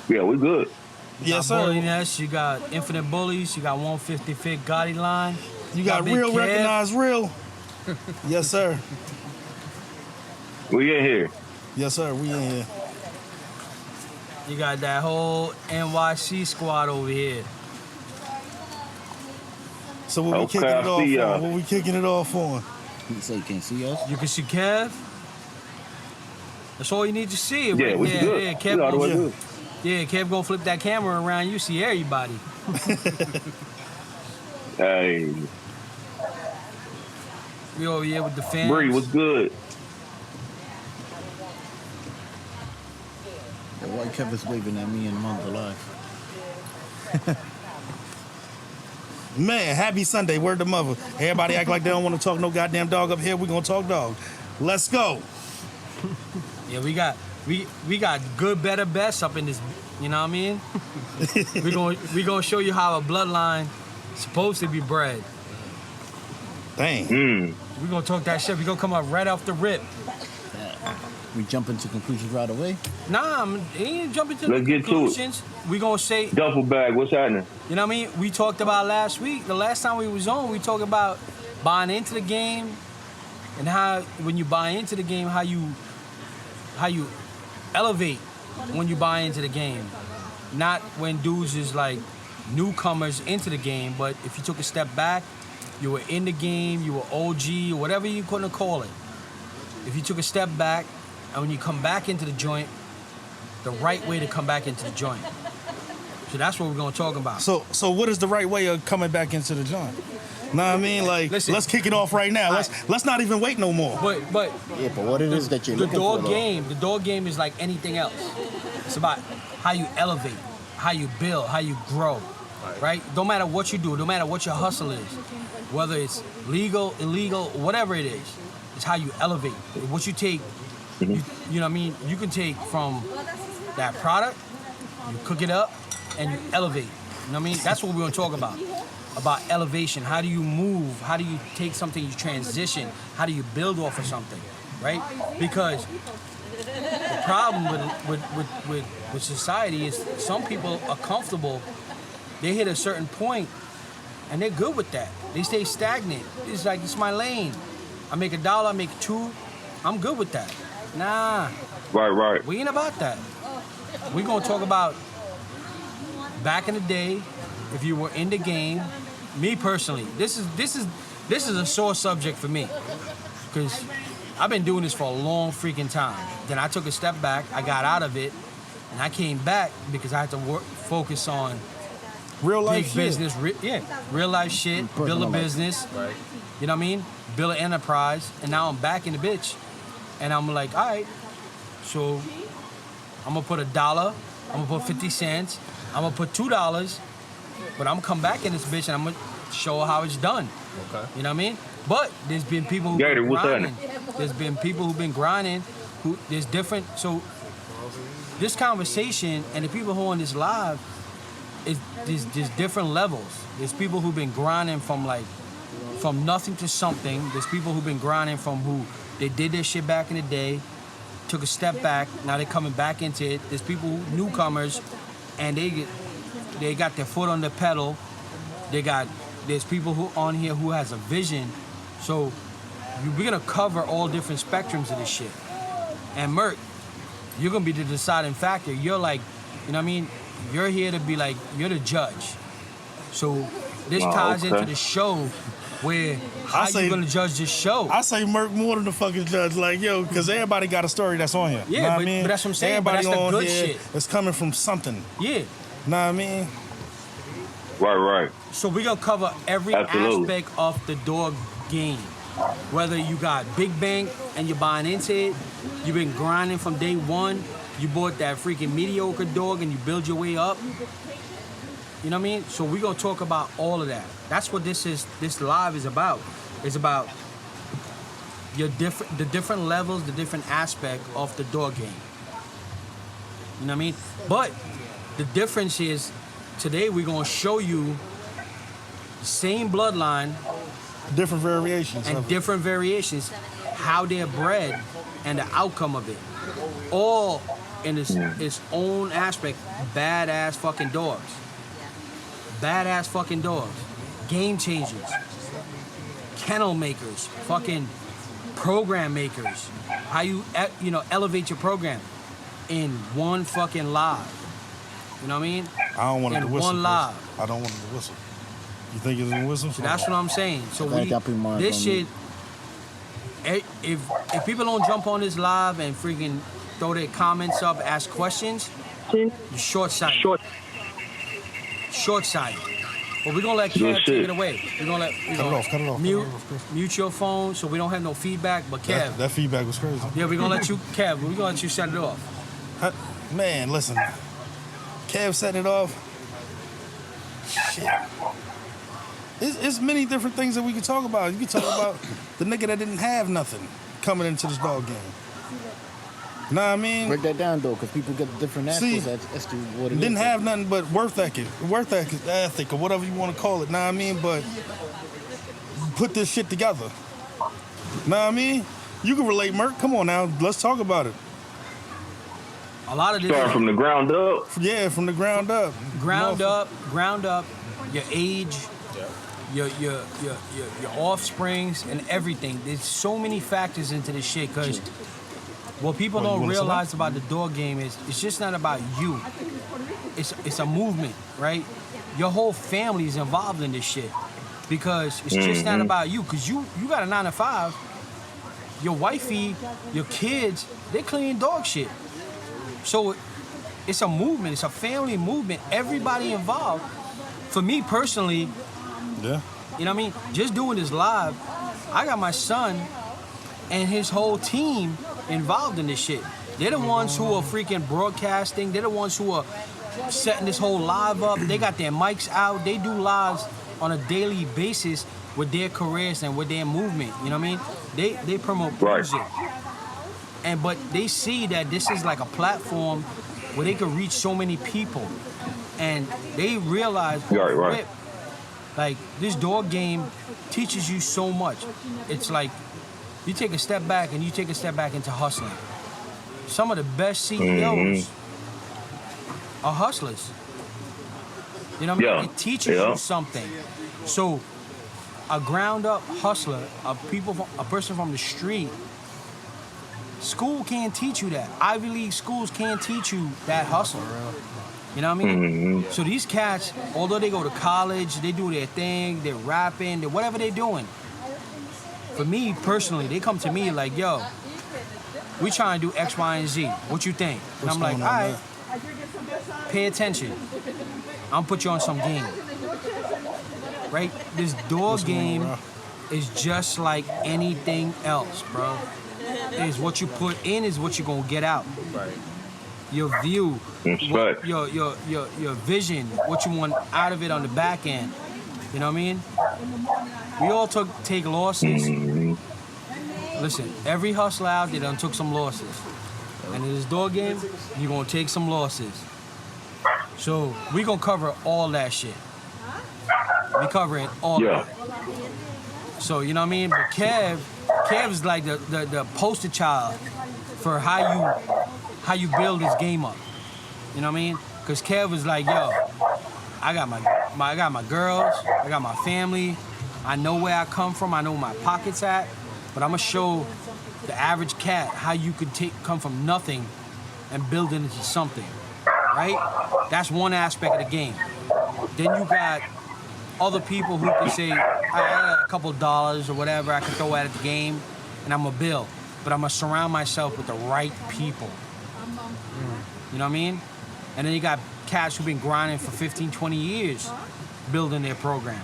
Yeah, we good. Yes, got sir. Bullies Nest, you got Infinite Bullies, you got 155th Gottiline. You got Big real, Kev. recognized real. Yes, sir. We in here. Yes, sir. We in here. You got that whole NYC squad over here. So what we Okay, kicking I it off see on? y'all. What we kicking it off on? You say you can't see us? You can see Kev. That's all you need to see. Yeah, right we there. good. Yeah, We Kev. all the way Yeah. good. Yeah, Kev gonna flip that camera around. You see everybody. Hey, We over here with the fans. Bree, what's good? The white Kevin's waving at me and I'm alive. Man, happy Sunday. Word to mother. Everybody act like they don't want to talk no goddamn dog up here. We gonna talk dog. Let's go. Yeah, we got good, better, best up in this. You know what I mean? we gonna show you how a bloodline supposed to be bred. Dang. We gonna talk that shit. We gonna come up right off the rip. We jump into conclusions right away. Nah, ain't jumping to Let's the get to it. conclusions. We gonna say, Duffel bag, what's happening? you know what I mean? We talked about last week. The last time we was on, we talked about buying into the game and how when you buy into the game, how you elevate when you buy into the game. Not when dudes is like newcomers into the game, but if you took a step back, you were in the game, you were OG, or whatever you couldn't call it. If you took a step back, and when you come back into the joint, the right way to come back into the joint. So that's what we're gonna talk about. So what is the right way of coming back into the joint? Know what I mean? Like, Listen, let's kick it off right now. Let's not even wait no more. But Yeah, but what it is that you're the looking for, the dog game is like anything else. It's about how you elevate, how you build, how you grow, right? Don't matter what you do, no matter what your hustle is, whether it's legal, illegal, whatever it is, it's how you elevate. What you take, you know what I mean? You can take from that product, you cook it up, and you elevate. You know what I mean? That's what we're gonna talk about elevation. How do you move? How do you take something, you transition? How do you build off of something, right? Because the problem with society is some people are comfortable. They hit a certain point, and they're good with that. They stay stagnant. It's like, it's my lane. I make $1, I make $2. I'm good with that. Nah, Right. we ain't about that. We're gonna talk about back in the day, if you were in the game. Me personally, this is a sore subject for me, because I've been doing this for a long freaking time. Then I took a step back, I got out of it, and I came back because I had to focus on Real life big shit. business, real life shit, build a Personal life. business, you know what I mean? Build an enterprise, and now I'm back in the bitch, and I'm like, all right, so I'm gonna put $1, I'm gonna put 50 cents, I'm gonna put $2, but I'm gonna come back in this bitch and I'm gonna show her how it's done. Okay. You know what I mean? But there's been people who've Gator, been what's grinding. There's been people who've been grinding. There's different. So this conversation and the people who are on this live is there's different levels. There's people who've been grinding from nothing to something. There's people who've been grinding from who they did their shit back in the day, took a step back, now they're coming back into it. There's people newcomers, and they got their foot on the pedal. There's people who on here who has a vision. So we're gonna cover all different spectrums of this shit. And Merk, you're gonna be the deciding factor. You're like, you know what I mean? You're here to be like, you're the judge. So this ties into the show where how you gonna judge this show? I say Merk more than the fucking judge. Like, yo, because everybody got a story that's on here. Yeah, know what but- I mean? but that's what I'm saying, but Everybody that's the on good here shit. is coming from something. Yeah. Know what I mean? Right. So we're gonna cover every Absolutely. aspect of the dog game. Whether you got big bank and you're buying into it, you've been grinding from day one, you bought that freaking mediocre dog and you build your way up. You know what I mean? So we're gonna talk about all of that. That's what this live is about. It's about the different levels, the different aspect of the dog game. You know what I mean? But the difference is, today we're gonna show you the same bloodline Different variations. and of it. different variations, how they're bred and the outcome of it. All in its own aspect, badass fucking dogs. Badass fucking dogs. Game changers. Kennel makers. Fucking program makers. How you elevate your program in one fucking live. You know what I mean? I don't want it to whistle. In one live. I don't want it to whistle. You think it's gonna whistle? So that's what I'm saying. So this shit, if people don't jump on this live and freaking throw their comments up, ask questions, you're short-sighted. Short-sighted. But we're gonna let Kev take it away. We're gonna let cut it off. Mute your phone so we don't have no feedback. But Kev, that feedback was crazy. Yeah, we're gonna let you, Kev. We're gonna let you set it off. Man, listen, Kev setting it off. Shit. It's many different things that we can talk about. You can talk about the nigga that didn't have nothing coming into this dog game. Know what I mean? Break that down though, because people get different aspects as to what it didn't have nothing but worth ethic, or whatever you want to call it. Know what I mean? But put this shit together. Know what I mean? You can relate, Merk. Come on now, let's talk about it. A lot of this start from the ground up. Yeah, from the ground up. Ground up. Your age. Your offsprings and everything. There's so many factors into this shit because what people don't realize about the dog game is it's just not about you. It's a movement, right? Your whole family is involved in this shit because it's just not about you. Because you got a 9 to 5. Your wifey, your kids, they clean dog shit. So it's a movement. It's a family movement. Everybody involved. For me personally. Yeah. You know what I mean? Just doing this live, I got my son and his whole team involved in this shit. They're the ones who are freaking broadcasting. They're the ones who are setting this whole live up. They got their mics out. They do lives on a daily basis with their careers and with their movement. You know what I mean? They promote music. But they see that this is like a platform where they can reach so many people. And they realize like this dog game teaches you so much. It's like you take a step back and you take a step back into hustling. Some of the best CEOs are hustlers. You know what I mean? It teaches you something. So a ground up hustler, a person from the street, school can't teach you that. Ivy League schools can't teach you that hustle. You know what I mean? So these cats, although they go to college, they do their thing, they're rapping, whatever they're doing. For me personally, they come to me like, yo, we trying to do X, Y, and Z. What you think? And I'm like, all right, pay attention. I'm put you on some game. Right? This dog game is just like anything else, bro. Is what you put in is what you're gonna get out. Right. Your view, your vision, what you want out of it on the back end. You know what I mean? We all take losses. Listen, every hustler out there done took some losses. And in this dog game, you're gonna take some losses. So we gonna cover all that shit. We covering all that. So you know what I mean? But Kev's like the poster child for how you build this game up. You know what I mean? Because Kev was like, yo, I got my girls, I got my family, I know where I come from, I know where my pocket's at, but I'm gonna show the average cat how you could come from nothing and build it into something, right? That's one aspect of the game. Then you got other people who can say, I got a couple dollars or whatever I can throw at the game and I'm gonna build, but I'm gonna surround myself with the right people. You know what I mean? And then you got cats who've been grinding for 15, 20 years building their program.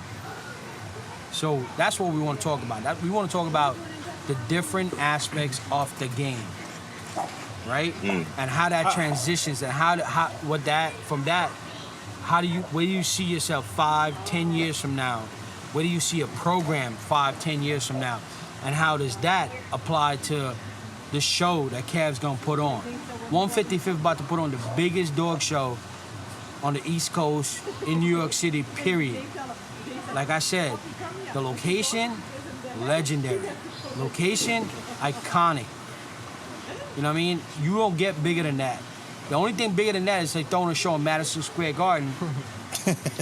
So that's what we want to talk about. We want to talk about the different aspects of the game, right? And how that transitions and where do you see yourself 5, 10 years from now? Where do you see a program 5, 10 years from now? And how does that apply to the show that Kev's gonna put on? 155th about to put on the biggest dog show on the East Coast in New York City, period. Like I said, the location, legendary. Location, iconic. You know what I mean? You don't get bigger than that. The only thing bigger than that is they throwing a show in Madison Square Garden.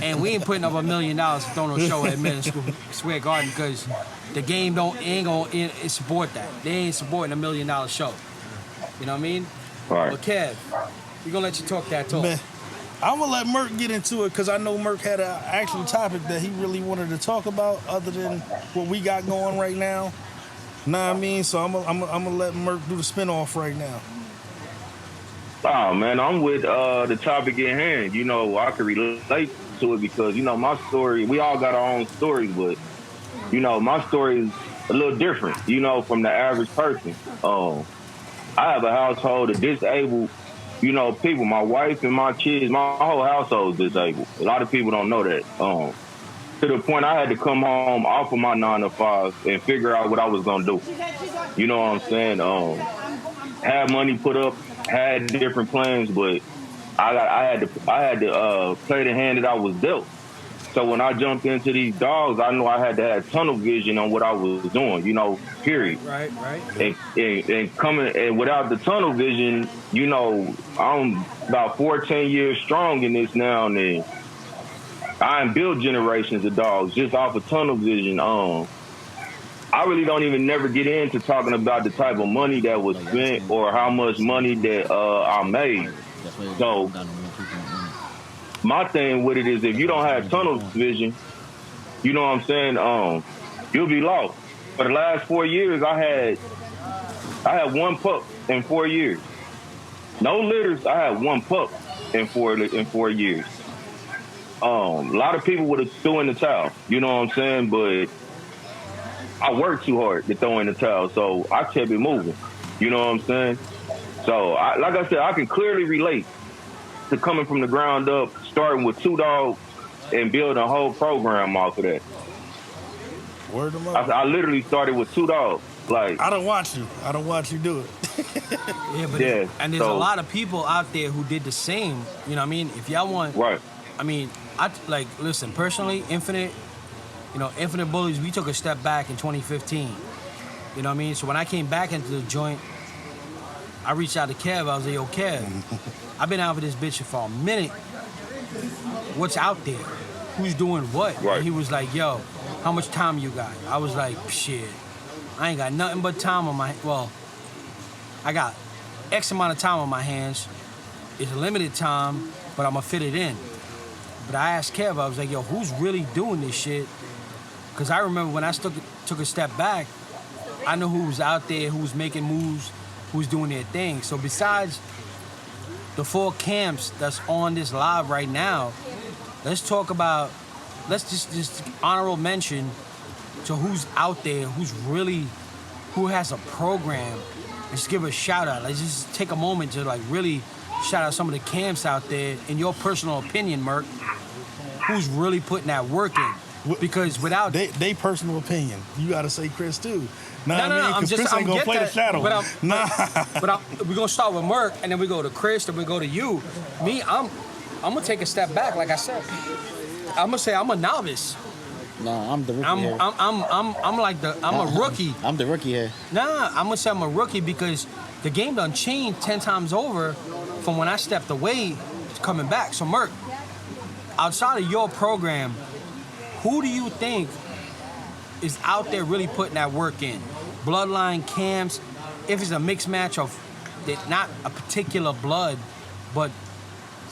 And we ain't putting up $1 million to throw a show at Madison Square Garden because the game ain't gonna support that. They ain't supporting $1 million show. You know what I mean? Right. But Kev, we're gonna let you talk that talk. Man, I'm gonna let Merk get into it because I know Merk had an actual topic that he really wanted to talk about other than what we got going right now. Know what I mean? So I'm gonna let Merk do the spinoff right now. Oh, man, I'm with the topic at hand. You know, I can relate to it because, you know, my story, we all got our own stories, but, you know, my story is a little different, you know, from the average person. I have a household of disabled, you know, people. My wife and my kids, my whole household is disabled. A lot of people don't know that. To the point I had to come home off of my 9 to 5 and figure out what I was going to do. You know what I'm saying? Had money put up, had different plans, but I had to play the hand that I was dealt. So when I jumped into these dogs, I knew I had to have tunnel vision on what I was doing, you know, period. Right. And without the tunnel vision, you know, I'm about 14 years strong in this now, and I ain't built generations of dogs just off of tunnel vision. I really don't even never get into talking about the type of money that was spent or how much money that I made. So my thing with it is if you don't have tunnel vision, you know what I'm saying, you'll be lost. For the last 4 years, I had one pup in 4 years. No litters, I had one pup in 4 years. A lot of people would have threw in the towel, you know what I'm saying, but I worked too hard to throw in the towel, so I kept it moving. You know what I'm saying? So, like I said, I can clearly relate to coming from the ground up, starting with 2 dogs, and building a whole program off of that. Word them up. I literally started with 2 dogs. Like, I don't watch you do it. And there's a lot of people out there who did the same. You know what I mean? If y'all want, right. I mean, listen, personally, Infinite Bullies, we took a step back in 2015. You know what I mean? So when I came back into the joint, I reached out to Kev. I was like, yo, Kev, I've been out for this bitch for a minute. What's out there? Who's doing what? Right. And he was like, yo, how much time you got? I was like, shit, I ain't got nothing but time on my, I got X amount of time on my hands. It's a limited time, but I'm gonna fit it in. But I asked Kev, I was like, yo, who's really doing this shit? Because I remember when I took a step back, I knew who was out there, who was making moves, who was doing their thing. So besides the 4 camps that's on this live right now, let's just honorable mention to who's out there, who has a program. Let's give a shout out. Let's just take a moment to really shout out some of the camps out there, in your personal opinion, Merk, who's really putting that work in. Because without they personal opinion, you gotta say Chris too. No, I'm just Chris ain't gonna play the shadow. But we're gonna start with Merk, and then we go to Chris, then we go to you. Me, I'm gonna take a step back. Like I said, I'm gonna say I'm a novice. No, I'm the rookie here. I'm a rookie. I'm the rookie here. Nah, I'm gonna say I'm a rookie because the game done changed 10 times over from when I stepped away to coming back. So Merk, outside of your program, who do you think is out there really putting that work in? Bloodline camps, if it's a mixed match of not a particular blood, but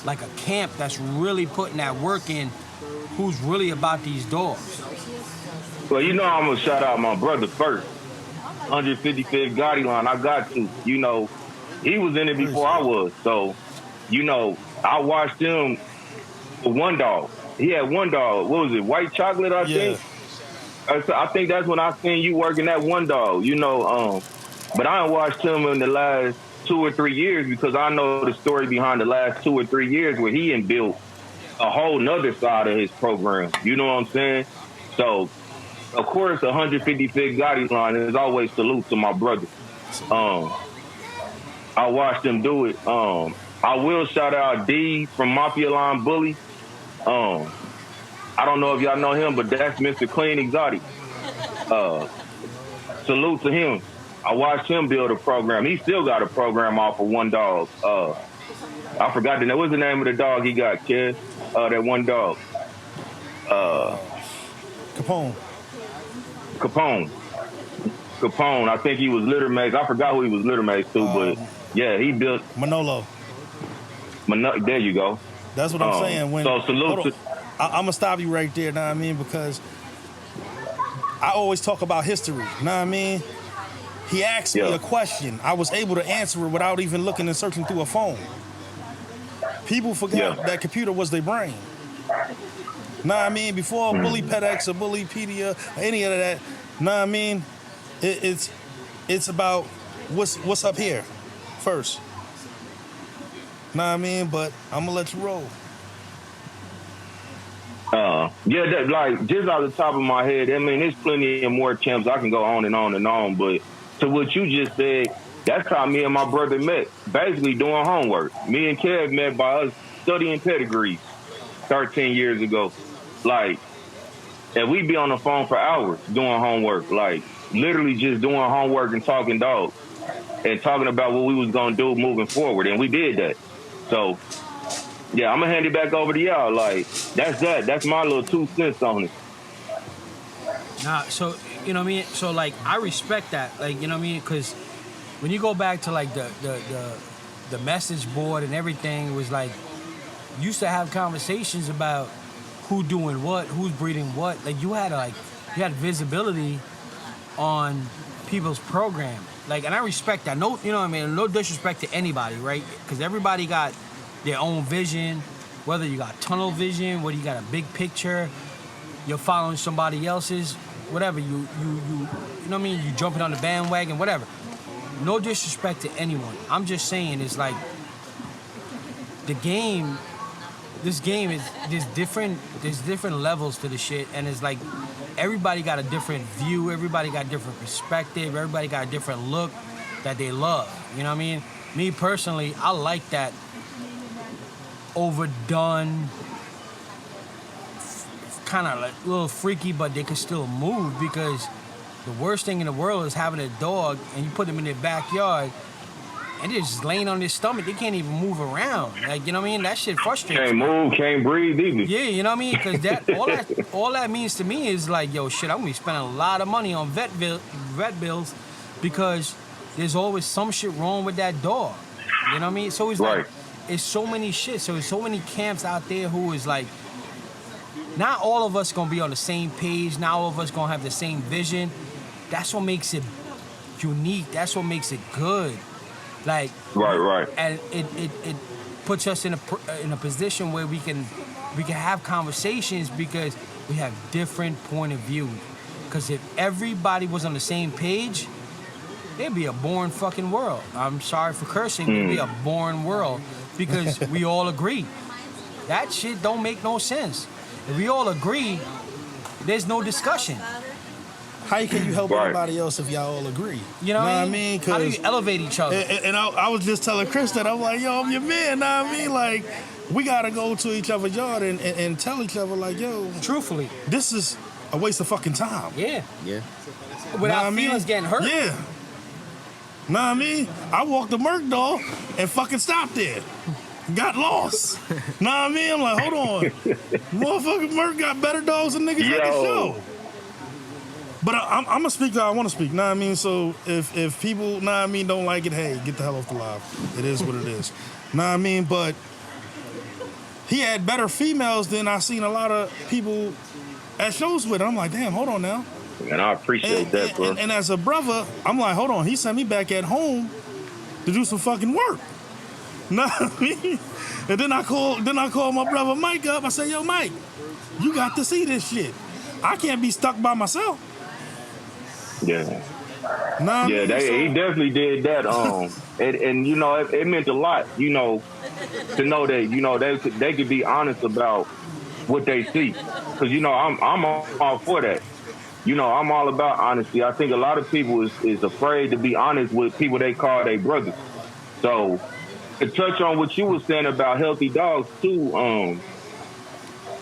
like a camp that's really putting that work in, who's really about these dogs? Well, you know I'm going to shout out my brother first. 155th Gottiline, I got to. You know, he was in it before I was. So, you know, I watched him for 1 dog. He had 1 dog. What was it? White chocolate, I think. I think that's when I seen you working that 1 dog. You know, but I ain't watched him in the last 2 or 3 years because I know the story behind the last 2 or 3 years where he had built a whole nother side of his program. You know what I'm saying? So, of course, 155th Gottiline is always salute to my brother. I watched him do it. I will shout out D from Mafia Line Bullies. I don't know if y'all know him, but that's Mr. Clean Exotic. Salute to him. I watched him build a program. He still got a program off of 1 dog. I forgot the name. What's the name of the dog he got, kid? That one dog. Capone. Capone. I think he was litter mates. I forgot who he was litter mates to, but yeah, he built Manolo. There you go. That's what I'm saying. When so salute to. I'm gonna stop you right there. Know what I mean? Because I always talk about history. Know what I mean? He asked me a question. I was able to answer it without even looking and searching through a phone. People forgot that computer was their brain. Know what I mean? Before Bully PedX or Bullypedia or any of that, know what I mean? It's about what's up here first. Know what I mean? But I'm gonna let you roll. Like just off the top of my head, I mean, there's plenty of more champs. I can go on and on and on, but to what you just said, that's how me and my brother met. Basically doing homework. Me and Kev met by us studying pedigrees 13 years ago. Like, and we'd be on the phone for hours doing homework. Like, literally just doing homework and talking dogs and talking about what we was gonna do moving forward, and we did that. So, yeah, I'm gonna hand it back over to y'all. Like, that's that. That's my little 2 cents on it. Nah, so, you know what I mean? So, like, I respect that. Like, you know what I mean? Because when you go back to, like, the message board and everything, it was like, used to have conversations about who doing what, who's breeding what. Like, you had visibility on people's program. Like, and I respect that. No, you know what I mean? No disrespect to anybody, right? Because everybody got their own vision, whether you got tunnel vision, whether you got a big picture, you're following somebody else's, whatever, you know what I mean? You jumping on the bandwagon, whatever. No disrespect to anyone. I'm just saying it's like this game is there's different levels to the shit, and it's like everybody got a different view, everybody got a different perspective, everybody got a different look that they love. You know what I mean? Me personally, I like that overdone, kind of like a little freaky, but they can still move, because the worst thing in the world is having a dog and you put them in their backyard and they're just laying on their stomach. They can't even move around. Like, you know what I mean? That shit frustrates me. Can't move, can't breathe either. Yeah, you know what I mean? Because all that means to me is like, yo, shit, I'm gonna be spending a lot of money on vet bills because there's always some shit wrong with that dog. You know what I mean? So it's like, it's so many shit. So there's so many camps out there who is like, not all of us gonna be on the same page. Not all of us gonna have the same vision. That's what makes it unique. That's what makes it good. Like, right. And it puts us in a position where we can have conversations because we have different point of view. Because if everybody was on the same page, it'd be a boring fucking world. I'm sorry for cursing. It'd be a boring world because we all agree. That shit don't make no sense. If we all agree, there's no discussion. How can you help anybody else if y'all all agree? You know what I mean? How do you elevate each other? And I was just telling Chris that I'm like, yo, I'm your man. Know what I mean? Like, we gotta go to each other's yard and tell each other, like, yo, truthfully, this is a waste of fucking time. Yeah. Without feelings getting hurt. Yeah. Know what I mean? I walked the Merk dog and fucking stopped there. Got lost. Know what I mean? I'm like, hold on. Motherfucking Merk got better dogs than niggas at the show. But I'm gonna speak how I want to speak. Know what I mean? So if people, know what I mean, don't like it, hey, get the hell off the live. It is what it is. Know what I mean? But he had better females than I seen a lot of people at shows with. I'm like, damn, hold on now. And I appreciate that, bro. And as a brother, I'm like, hold on. He sent me back at home to do some fucking work. Know what I mean? And then I called my brother Mike up. I said, yo, Mike, you got to see this shit. I can't be stuck by myself. Yeah. He definitely did that. And you know, it meant a lot, you know, to know that, you know, they could be honest about what they see. Because, you know, I'm all for that. You know, I'm all about honesty. I think a lot of people is afraid to be honest with people they call their brothers. So, to touch on what you were saying about healthy dogs, too,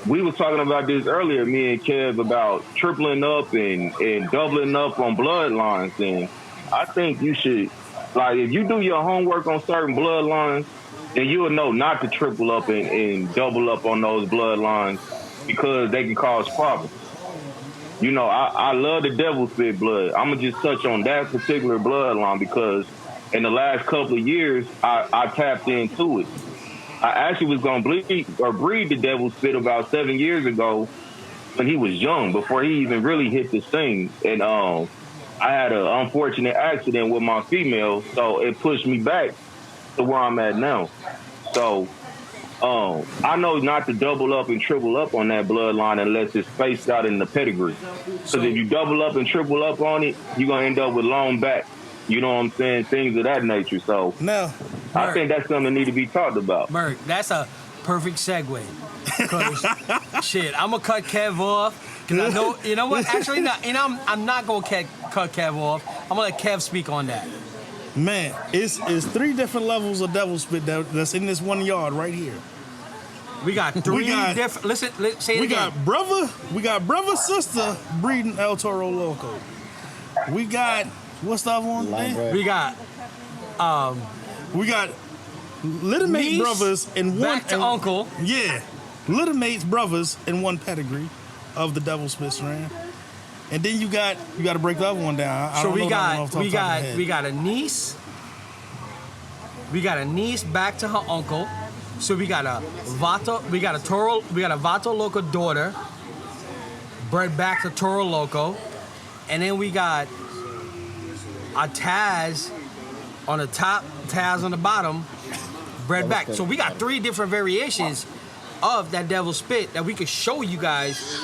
we were talking about this earlier, me and Kev, about tripling up and doubling up on bloodlines. And I think you should, like, if you do your homework on certain bloodlines then you'll know not to triple up and double up on those bloodlines because they can cause problems. You know, I love the devil spit blood. I'm going to just touch on that particular bloodline because in the last couple of years, I tapped into it. I actually was going to breed the devil spit about 7 years ago when he was young, before he even really hit the scene. And I had an unfortunate accident with my female, so it pushed me back to where I'm at now. So I know not to double up and triple up on that bloodline unless it's spaced out in the pedigree. Because if you double up and triple up on it, you're going to end up with long back. You know what I'm saying? Things of that nature. So now, I think that's something that need to be talked about. Merk, that's a perfect segue. Because, shit, I'm going to cut Kev off. Because I know, you know what? Actually, not, you know, I'm not going to cut Kev off. I'm going to let Kev speak on that. Man, it's 3 different levels of devil spit that's in this 1 yard right here. We got 3 different. Listen, say it again. We got brother, sister breeding El Toro Loco. We got what's the other one? We got little mate brothers and one back to uncle. Yeah, little mates brothers and one pedigree of the devil spit strand. And then you got to break the other one down. So we got a niece. We got a niece back to her uncle. So we got a Vato Loco daughter, bred back to Toro Loco, and then we got a Taz on the top, Taz on the bottom, bred back. So we got 3 different variations of that devil spit that we could show you guys.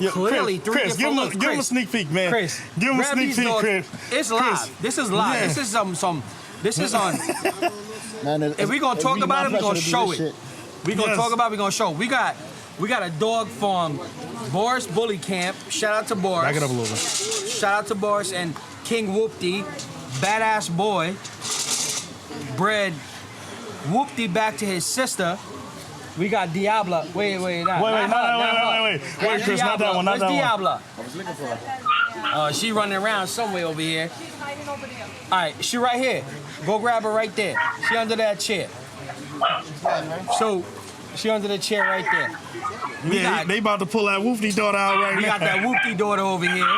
Yeah, clearly, Chris, give him a sneak peek, man. Chris, give him a sneak peek, Chris. It's live. This is live. Yeah. This is some. This is on. Man, if we're gonna talk about it, we're gonna show it. We're gonna talk about it, we're gonna show it. We got a dog from Boris Bully Camp. Shout out to Boris. Back it up a little bit. Shout out to Boris and King Whoopty, badass boy. Bred Whoopty back to his sister. We got Diabla. Wait, Chris, not that one, not that one. Diabla? I was looking for her. She running around somewhere over here. She's hiding over there. All right, she right here. Go grab her right there. She under that chair. So, she under the chair right there. They about to pull that Whoopty daughter out right now. We got that Whoopty daughter over here.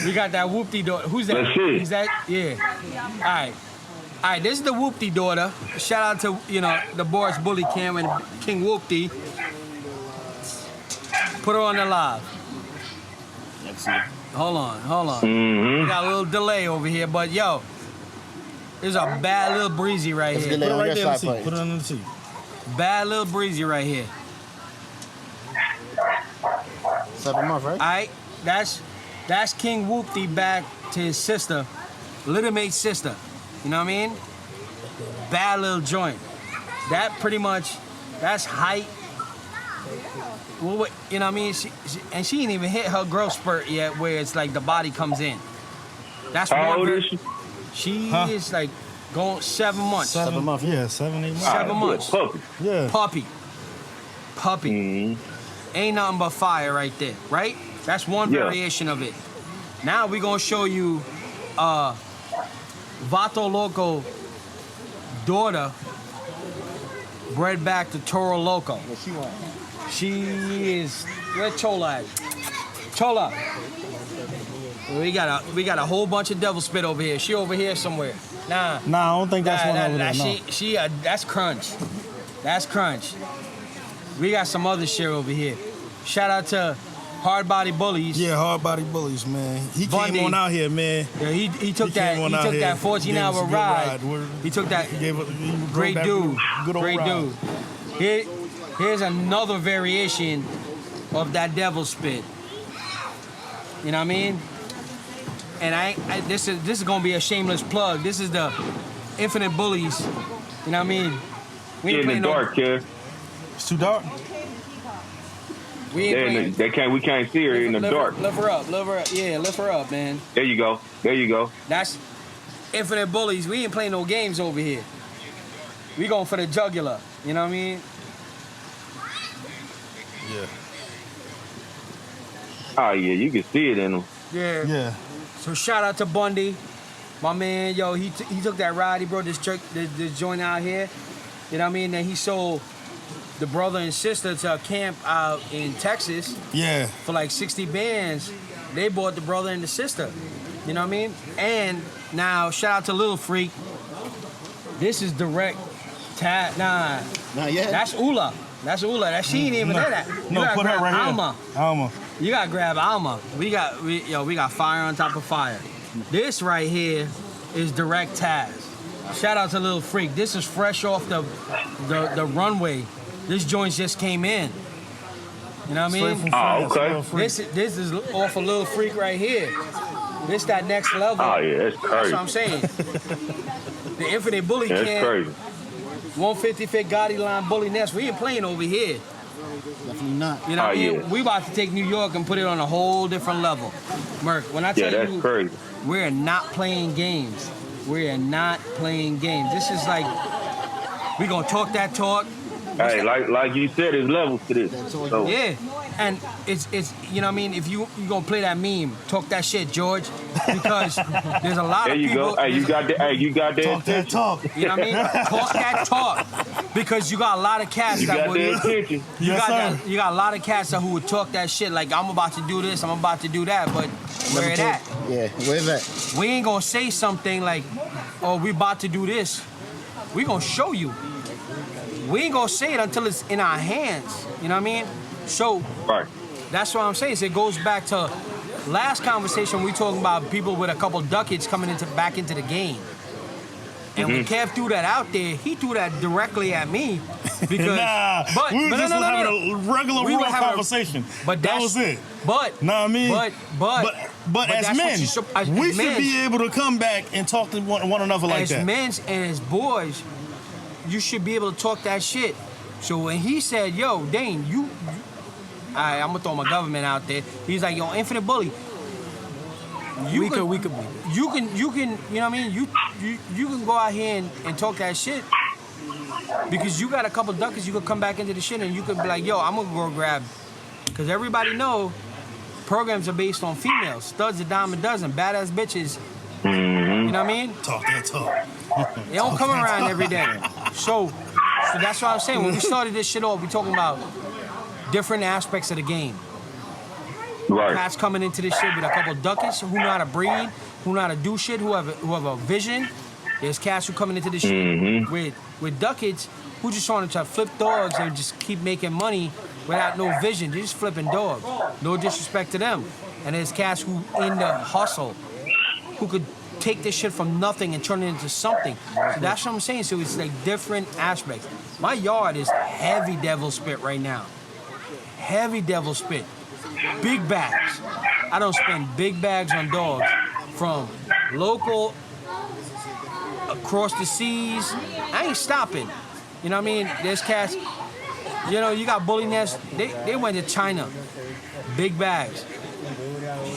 We got that Whoopty daughter. Who's that? Is that? Yeah. All right, this is the Whoopty daughter. Shout out to, the Boris Bully Cam and King Whoopty. Put her on the live. Let's see. Hold on. Mm-hmm. We got a little delay over here, but yo, there's a bad little breezy right here. Put it right there on the seat. Put it on the seat. Bad little breezy right here. 7 months, right? All right, that's King Whoopty back to his sister, little mate's sister. You know what I mean? Bad little joint. That pretty much, that's height. Well, you know what I mean? She ain't even hit her growth spurt yet where it's like the body comes in. That's how old is she? She is like going 7 months. 7 months, yeah, 7, 8 months. 7 months. Puppy. Yeah. Puppy. Mm-hmm. Ain't nothing but fire right there, right? That's one variation of it. Now we gonna show you Vato Loco daughter bred back to Toro Loco. What she want? She is, where Chola at? Chola. We got a whole bunch of devil spit over here. She over here somewhere. Nah, I don't think that's one over there. No. She that's Crunch. That's Crunch. We got some other shit over here. Shout out to Hard Body Bullies. Yeah, Hard Body Bullies, man. He Bundy. came on out here, man. Yeah, he took that 14-hour ride. He took that. Great dude. Good old Great ride. dude. Here's another variation of that devil spit. You know what I mean? And this is gonna be a shameless plug. This is the Infinite Bullies. You know what I mean? We ain't in the dark, kid. It's too dark. We can't see her in the dark. Lift her up. Yeah, lift her up, man. There you go. That's Infinite Bullies. We ain't playing no games over here. We going for the jugular. You know what I mean? Yeah. Oh yeah, you can see it in them. Yeah. Yeah. So shout out to Bundy, my man. Yo, he took that ride. He brought this joint out here. You know what I mean? Then he sold the brother and sister to a camp out in Texas. Yeah. For like 60 bands. They bought the brother and the sister. You know what I mean? And now, shout out to Little Freak. This is direct tag. Nah. Not yet. That's Ula. That's Ula. That she ain't even there. That. You No, gotta put her grab right Alma. here. Alma. You gotta grab Alma. We got fire on top of fire. This right here is direct Taz. Shout out to Little Freak. This is fresh off the runway. This joint just came in. You know what I mean? Oh, okay. This is off a Little Freak right here. This that next level. Oh yeah, that's crazy. That's what I'm saying. The Infinite Bully That's Camp. crazy. 155th Gottiline Bulliz Nest. We ain't playing over here. Definitely not. You know what I mean? Yeah. We about to take New York and put it on a whole different level. Merk, when I tell Yeah, that's you, crazy. we're not playing games. We are not playing games. This is like, we gonna talk that talk. Hey, like you said, there's levels to this. So, Yeah, and it's you know what I mean. If you gonna play that meme, talk that shit, George, because there's a lot there of you people. go. Hey, you got that. Hey, you got that. Talk that attention. talk. You know what I mean? Talk that talk, because you got a lot of cats You that got would. that attention. Yes, sir. You got a lot of cats that who would talk that shit like I'm about to do this, I'm about to do that, but where it at? Yeah, where's that? We ain't gonna say something like, oh, we about to do this. We gonna show you. We ain't gonna say it until it's in our hands. You know what I mean? So Right. that's what I'm saying. So it goes back to last conversation we talking about people with a couple ducats coming back into the game. And when Kev threw that out there, he threw that directly at me because Nah, but, we were but just having a regular We were raw having a- conversation. But that was it. But Know what I mean? but as that's what men, you we as should men- be able to come back and talk to one another like as that. men and as boys, you should be able to talk that shit. So when he said, "Yo, Dane, I'm gonna throw my government out there," he's like, "Yo, Infinite Bully, you can, you know what I mean? You can go out here and talk that shit because you got a couple duckers. You could come back into the shit and you could be like, yo, I'm gonna go grab, because everybody know programs are based on females, studs a dime a dozen, badass bitches. You know what I mean? Talk that talk. They don't come around every day. So that's what I'm saying. When we started this shit off, we talking about different aspects of the game. Right. Cats coming into this shit with a couple ducats who know how to breed, who know how to do shit, who have a vision. There's cats who coming into this shit with ducats who just want to try to flip dogs and just keep making money without no vision. They're just flipping dogs. No disrespect to them. And there's cats who in the hustle, who could take this shit from nothing and turn it into something. So that's what I'm saying. So it's like different aspects. My yard is heavy devil spit right now. Heavy devil spit. Big bags. I don't spend big bags on dogs from local across the seas. I ain't stopping. You know what I mean? There's cats. You know, you got Bulliz Nest. They went to China. Big bags.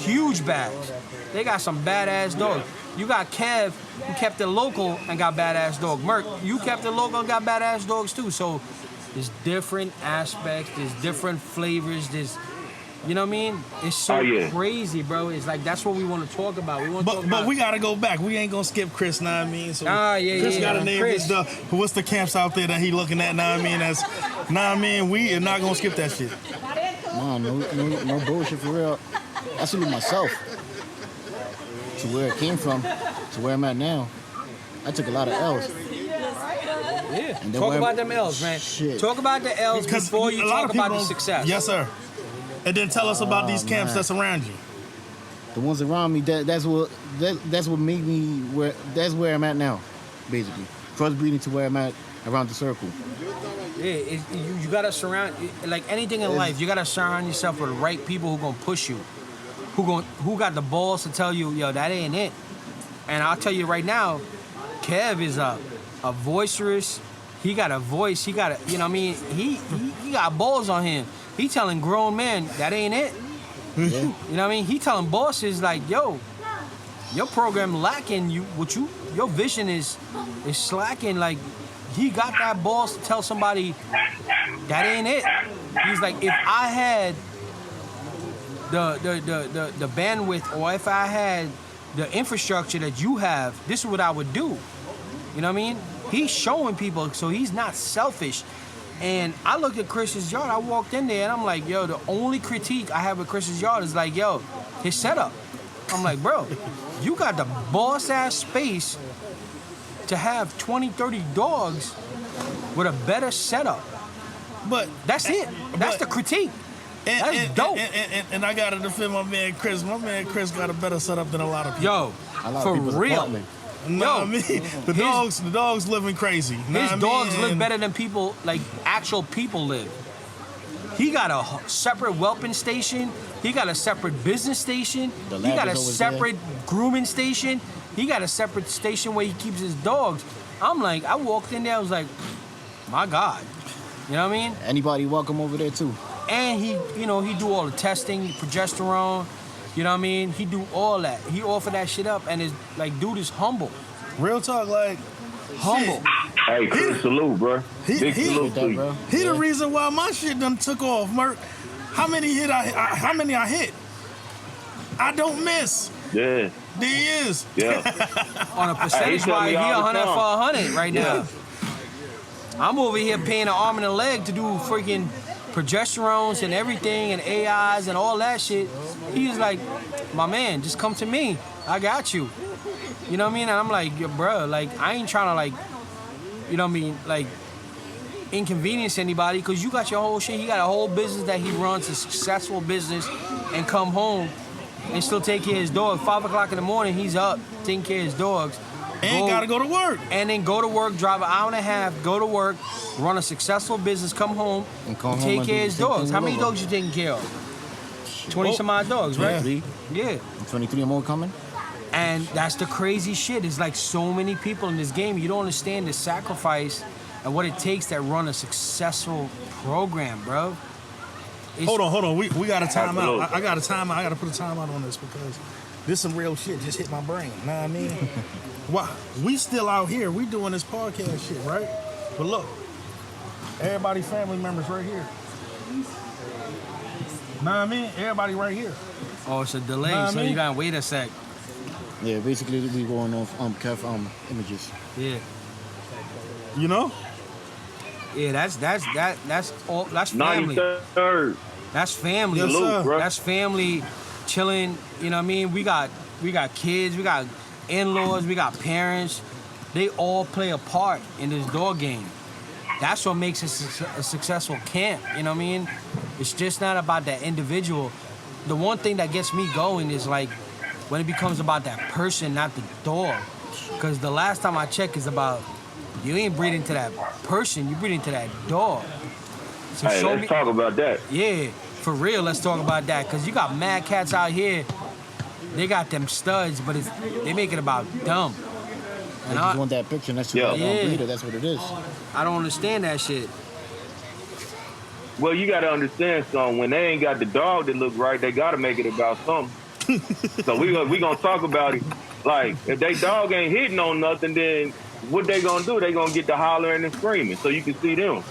Huge bags. They got some badass dogs. You got Kev, who kept it local and got badass dogs. Merk, you kept it local and got badass dogs too. So there's different aspects. There's different flavors. There's, you know what I mean? It's so crazy, bro. It's like that's what we want to talk about. We want to talk about. But we gotta go back. We ain't gonna skip Chris. Know what I mean? So yeah, Chris yeah. gotta name Chris. what's the camps out there that he looking at? Know what I mean? That's know what I mean. We are not gonna skip that shit. No bullshit for real. I salute myself to where it came from, to where I'm at now. I took a lot of L's. Yeah. And then Talk when- about them L's, man. Shit. Talk about the L's Because before you a lot talk of people about the don't- success. Yes, sir. And then tell us about these camps man. that's around you. The ones around me, that's what made me that's where I'm at now, basically. Crossbreeding to where I'm at around the circle. Yeah, you gotta surround, like anything in life, you gotta surround yourself with the right people who gonna push you, who got the balls to tell you, yo, that ain't it. And I'll tell you right now, Kev is a voicerous. He got a voice. He got a, you know what I mean? He got balls on him. He telling grown men that ain't it. Yeah. You know what I mean? He telling bosses like, yo, your program lacking. Your vision is slacking. Like, he got that balls to tell somebody that ain't it. He's like, if I had the bandwidth, or if I had the infrastructure that you have, this is what I would do. You know what I mean? He's showing people, so he's not selfish. And I looked at Chris's yard. I walked in there, and I'm like, yo, the only critique I have with Chris's yard is like, yo, his setup. I'm like, bro, you got the boss-ass space to have 20, 30 dogs with a better setup. But that's it. That's the critique. That's dope. And I gotta defend my man Chris. My man Chris got a better setup than a lot of people. Yo, for real. I mean, the dogs living crazy. His dogs live better than people, like actual people live. He got a separate whelping station. He got a separate business station. He got a separate grooming station. He got a separate station where he keeps his dogs. I'm like, I walked in there, I was like, my God. You know what I mean? Anybody welcome over there too. And he do all the testing, progesterone. You know what I mean? He do all that. He offer that shit up, and is like, dude is humble. Real talk, like humble. Hey, Chris, salute, bro. Big salute to you. He the reason why my shit done took off, Merk. How many I hit? I don't miss. Yeah. There he is. Yeah. On a percentage wise, he 100 for 100 right now. I'm over here paying an arm and a leg to do freaking progesterones and everything and AIs and all that shit. He's like, my man, just come to me. I got you. You know what I mean? And I'm like, yo, bro, like, I ain't trying to, like, you know what I mean, like, inconvenience anybody, because you got your whole shit. He got a whole business that he runs, a successful business, and come home and still take care of his dog. 5 o'clock in the morning, he's up taking care of his dogs. And gotta go to work. And then go to work, drive an hour and a half, go to work, run a successful business, come home, and take care of his dogs. How many dogs you taking care of? 20 some odd dogs, right? Yeah. 23 more coming. And that's the crazy shit. It's like so many people in this game. You don't understand the sacrifice and what it takes to run a successful program, bro. Hold on. We got a timeout. I got a timeout. I got to put a timeout on this because this some real shit just hit my brain. Know what I mean? We still out here. We doing this podcast shit, right? But look, everybody family members right here. Know what I mean? Everybody right here. Oh, it's a delay, so you gotta wait a sec. Yeah, basically we going off images. Yeah. You know? Yeah, that's family. 93rd. That's family. Yes, sir. That's family chilling. You know what I mean? We got kids, we got in-laws, we got parents. They all play a part in this dog game. That's what makes it a successful camp. You know what I mean? It's just not about that individual. The one thing that gets me going is like when it becomes about that person, not the dog. Because the last time I checked is about you ain't breeding to that person, you breeding to that dog. So hey, let's talk about that. Yeah, for real, let's talk about that. Because you got mad cats out here, they got them studs, but they make it about dumb. And I want that picture next to the breeder, that's what it is. I don't understand that shit. Well, you got to understand something. When they ain't got the dog that look right, they got to make it about something. So we gonna talk about it. Like, if they dog ain't hitting on nothing, then what they gonna do? They gonna get to hollering and screaming so you can see them.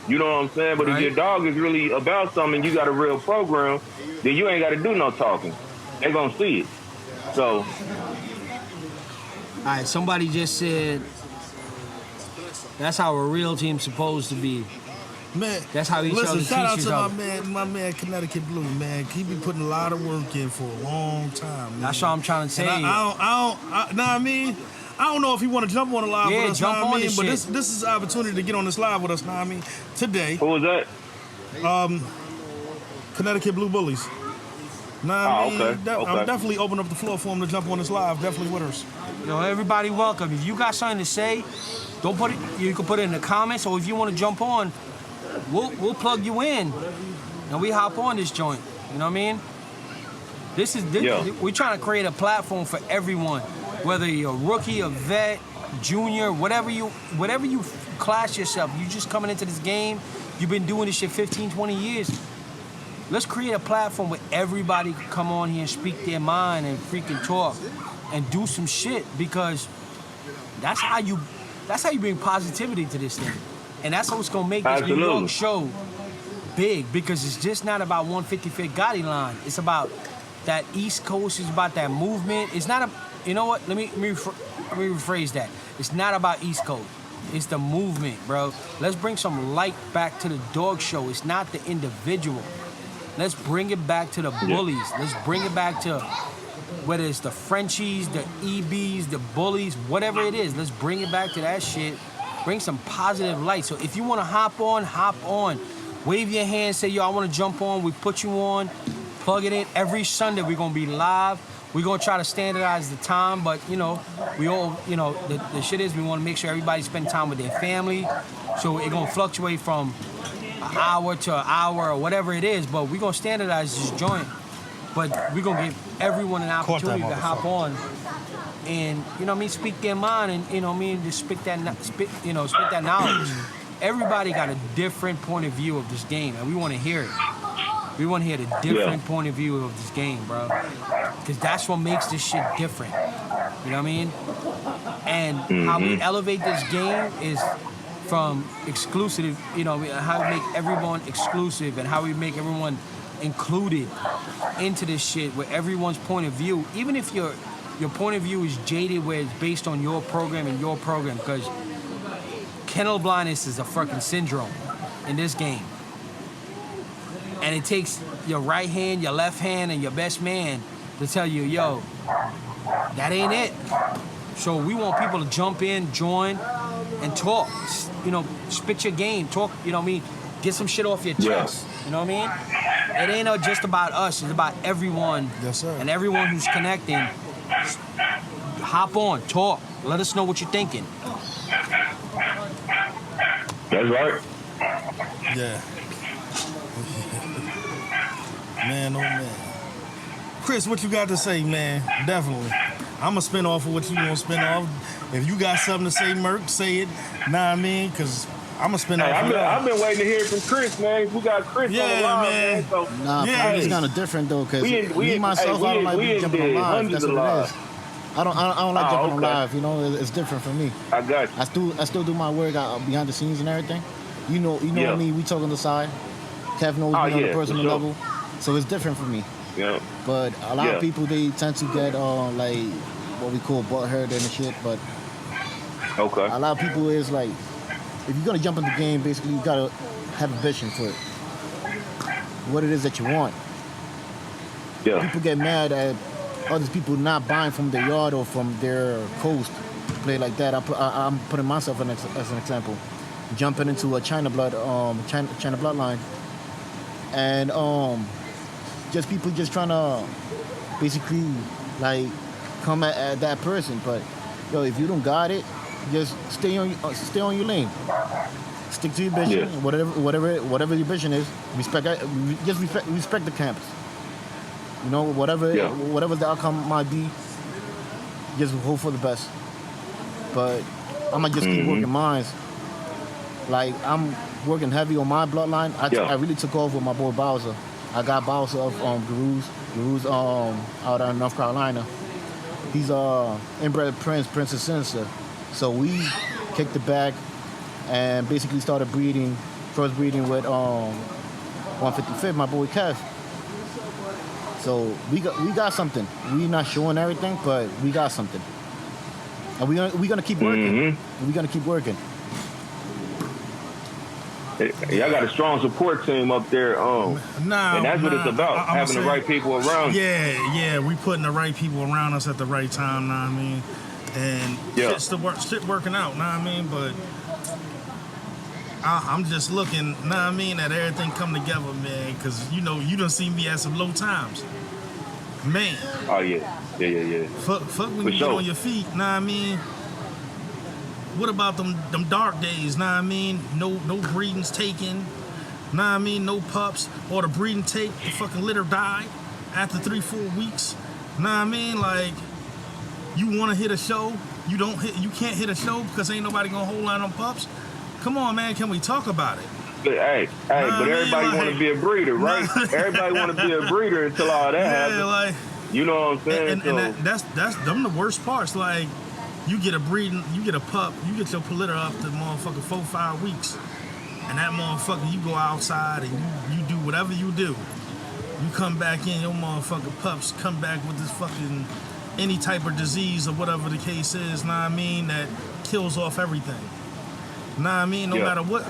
You know what I'm saying? But if your dog is really about something, you got a real program, then you ain't got to do no talking. They gonna see it. So. All right, somebody just said that's how a real team's supposed to be. Man, that's how each other teach each other. Listen, shout out to my man Connecticut Blue, man. He been putting a lot of work in for a long time, man. That's what I'm trying to say. I know what I mean? I don't know if you want to jump on the live with us, jump on this, but this is an opportunity to get on this live with us, know what I mean? Today. Who was that? Connecticut Blue Bullies. Nah, okay. I'm definitely open up the floor for him to jump on this live. Definitely with us. Yo, everybody welcome. If you got something to say, don't put it. You can put it in the comments, or if you want to jump on, we'll plug you in, and we hop on this joint. You know what I mean? We're trying to create a platform for everyone, whether you're a rookie, a vet, junior, whatever you class yourself. You just coming into this game. You've been doing this shit 15, 20 years. Let's create a platform where everybody can come on here and speak their mind and freaking talk and do some shit, because that's how you bring positivity to this thing. And that's what's gonna make this New York show big, because it's just not about 155th Gottiline. It's about that East Coast, it's about that movement. It's not you know what? Let me rephrase that. It's not about East Coast. It's the movement, bro. Let's bring some light back to the dog show. It's not the individual. Let's bring it back to the bullies. Let's bring it back to whether it's the Frenchies, the EBs, the bullies, whatever it is. Let's bring it back to that shit. Bring some positive light. So if you want to hop on. Wave your hand, say, yo, I want to jump on. We put you on. Plug it in. Every Sunday, we're going to be live. We're going to try to standardize the time, but, you know, we all, you know, the shit is we want to make sure everybody spend time with their family. So it's going to fluctuate from an hour to an hour or whatever it is, but we're going to standardize this joint. But we're going to give everyone an opportunity to hop on and, you know what I mean, speak their mind and, you know what I mean, just spit that knowledge. Everybody got a different point of view of this game, and we want to hear it. We want to hear the different point of view of this game, bro. Because that's what makes this shit different. You know what I mean? And how we elevate this game is from exclusive, you know, how we make everyone exclusive and how we make everyone included into this shit where everyone's point of view, even if your point of view is jaded where it's based on your program and your program, because kennel blindness is a fucking syndrome in this game. And it takes your right hand, your left hand, and your best man to tell you, yo, that ain't it. So we want people to jump in, join, and talk. You know, spit your game, talk, you know what I mean? Get some shit off your chest. You know what I mean? It ain't just about us, it's about everyone. Yes, sir. And everyone who's connecting. Hop on, talk. Let us know what you're thinking. That's right. Yeah. Man, oh man. Chris, what you got to say, man? Definitely. I'm going to spin off of what you want to spin off. If you got something to say, Merk, say it. Nah, I mean, because I'm going to spin off of I've been waiting to hear from Chris, man. We got Chris on the line, man. So, nah, it's kind of different, though, because me, myself, I don't like jumping on live. That's what it is. I don't like jumping on live, you know. It's different for me. I got you. I still do my work behind the scenes and everything. You know me, we talk on the side. Kev knows me on the personal level. So it's different for me. Yeah. But a lot of people, they tend to get like what we call butt hurt and shit. But a lot of people is like, if you're gonna jump in the game, basically you gotta have a vision for it. What it is that you want. Yeah. People get mad at other people not buying from their yard or from their coast to play like that. I'm putting myself as an example. Jumping into a China bloodline, and just people just trying to basically like come at that person. But yo, if you don't got it, just stay on your lane. Stick to your vision. Whatever your vision is, respect the campus. You know, whatever the outcome might be, just hope for the best. But I'm gonna just keep working mine. Like, I'm working heavy on my bloodline. I really took off with my boy Bowser. I got Bowser of Garouz out of North Carolina. He's inbred Prince of Sinister. So we kicked it back and basically started first breeding with 155th, my boy Kev. So we got something. We not showing everything, but we got something. And we're gonna keep working. We're gonna keep working. Y'all got a strong support team up there, and that's what it's about, having the right people around you. Yeah, we putting the right people around us at the right time, know what I mean? And shit working out, know what I mean? But I'm just looking, know what I mean, at everything come together, man, because, you know, you done seen me at some low times. Man. Oh, yeah. Fuck when you get on your feet, know what I mean? What about them dark days, know what I mean? No breedings taken, know what I mean? No pups, or the breeding take, the fucking litter died after 3-4 weeks, know what I mean? Like, you want to hit a show, you can't hit a show because ain't nobody gonna hold on pups. Come on, man, can we talk about it? Hey, but everybody want to be a breeder, right? Everybody want to be a breeder until all that happens. Like, you know what I'm saying? And that's them the worst parts. Like, you get a pup, you get your litter up to motherfucking 4-5 weeks, and that motherfucker, you go outside and you do whatever you do. You come back in, your motherfucking pups come back with this fucking any type of disease or whatever the case is, know what I mean, that kills off everything. Nah, I mean, no matter what,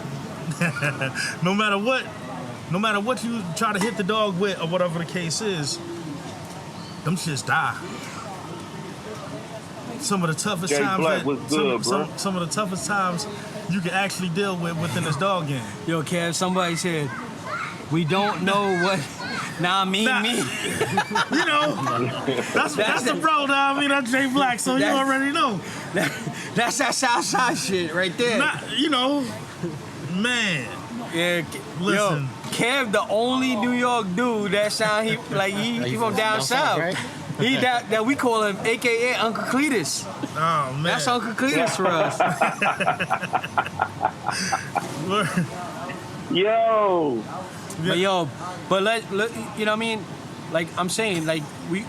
no matter what you try to hit the dog with or whatever the case is, them shits die. Some of the toughest Jay times Black, what's good, bro? some of the toughest times you can actually deal with within this dog game. Yo, Kev, somebody said, we don't know what me. You know, that's the bro, nah, I mean, that's Jay Black, so you already know. That's that Southside shit right there. You know, man. Yeah, listen. Yo, Kev, the only New York dude that sound he from down south. Right? He that we call him, AKA Uncle Cletus. Oh man, that's Uncle Cletus for us. Yo. But let you know what I mean? Like I'm saying, like we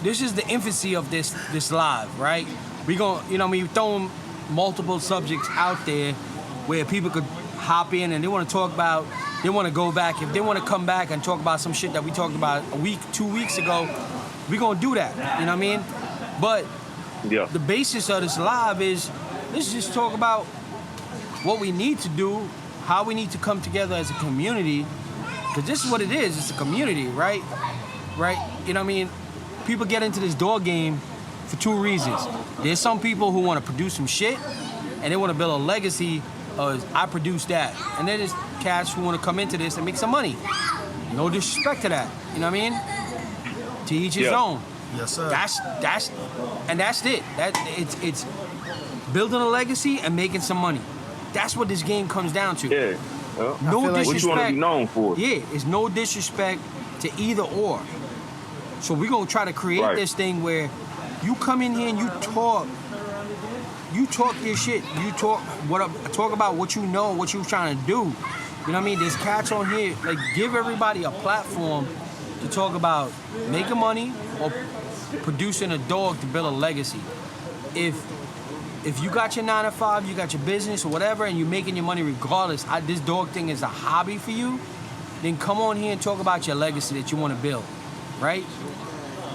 this is the infancy of this live, right? We gon' you know what I mean, throwing multiple subjects out there where people could hop in and they want to talk about, they want to go back, if they want to come back and talk about some shit that we talked about a week, 2 weeks ago, we gonna do that, you know what I mean? But the basis of this live is, let's just talk about what we need to do, how we need to come together as a community, because this is what it is, it's a community, right? Right, you know what I mean? People get into this dog game for 2 reasons. There's some people who want to produce some shit, and they want to build a legacy of, I produced that. And then there's cats who want to come into this and make some money. No disrespect to that, you know what I mean? To each his own. Yes, sir. That's it. It's building a legacy and making some money. That's what this game comes down to. Yeah. No disrespect. What you want to be known for? Yeah, it's no disrespect to either or. So we're gonna try to create this thing where you come in here and you talk your shit. You talk about what you know, what you're trying to do. You know what I mean? There's cats on here, like give everybody a platform to talk about making money or producing a dog to build a legacy. If you got your 9 to 5, you got your business or whatever, and you're making your money regardless, this dog thing is a hobby for you, then come on here and talk about your legacy that you want to build, right?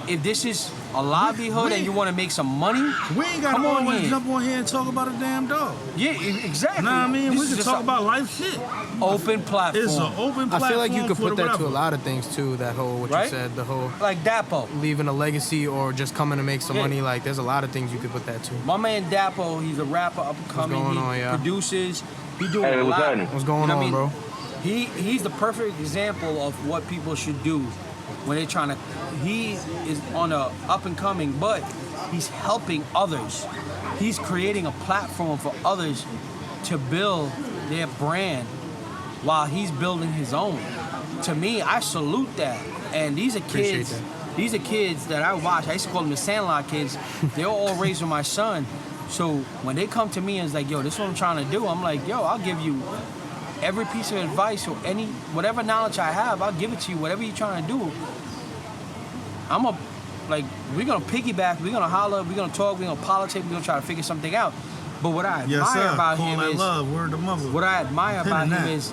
If this is a livelihood and you want to make some money, we ain't got to always jump on here and talk about a damn dog. Yeah, exactly. Nah, I mean, we can talk about life shit. Open platform. It's an open platform. I feel like you could put that whatever. to a lot of things too. That whole what you said, the whole like Dapo leaving a legacy or just coming to make some money. Like there's a lot of things you could put that to. My man Dapo, he's a rapper, up and coming. What's going on, produces. He doing a lot. What's going on, bro? He's the perfect example of what people should do when they're trying to. He is on a up and coming, but he's helping others. He's creating a platform for others to build their brand while he's building his own. To me, I salute that. And these are kids. These are kids that I watch. I used to call them the Sandlot kids. They're all raised with my son. So when they come to me and it's like, yo, this is what I'm trying to do, I'm like, yo, I'll give you every piece of advice or whatever knowledge I have, I'll give it to you. Whatever you're trying to do, we're gonna piggyback, we're gonna holler, we're gonna talk, we're gonna politic, we're gonna try to figure something out. But what I admire about him is what I admire about him is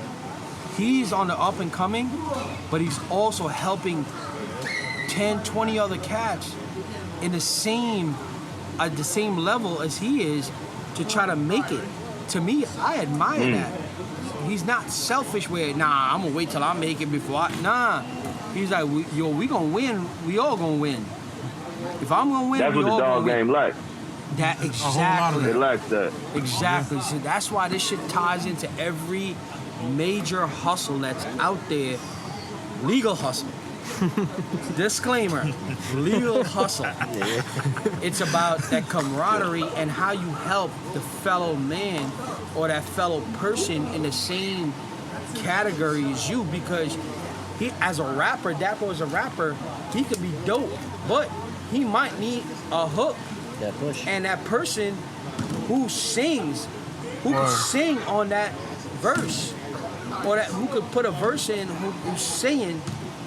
he's on the up and coming, but he's also helping 10, 20 other cats in at the same level as he is to try to make it. To me, I admire that. He's not selfish where, I'm gonna wait till I make it before He's like, we gonna win. We all gonna win. If I'm gonna win, that's what the dog game like. That exactly. It likes that. Exactly. So that's why this shit ties into every major hustle that's out there. Legal hustle. Disclaimer. Legal hustle. It's about that camaraderie and how you help the fellow man or that fellow person in the same category as you, because he, as a rapper, Dapo as a rapper, he could be dope, but he might need a hook. That push. And that person who sings, who can sing on that verse, or that who could put a verse in who's singing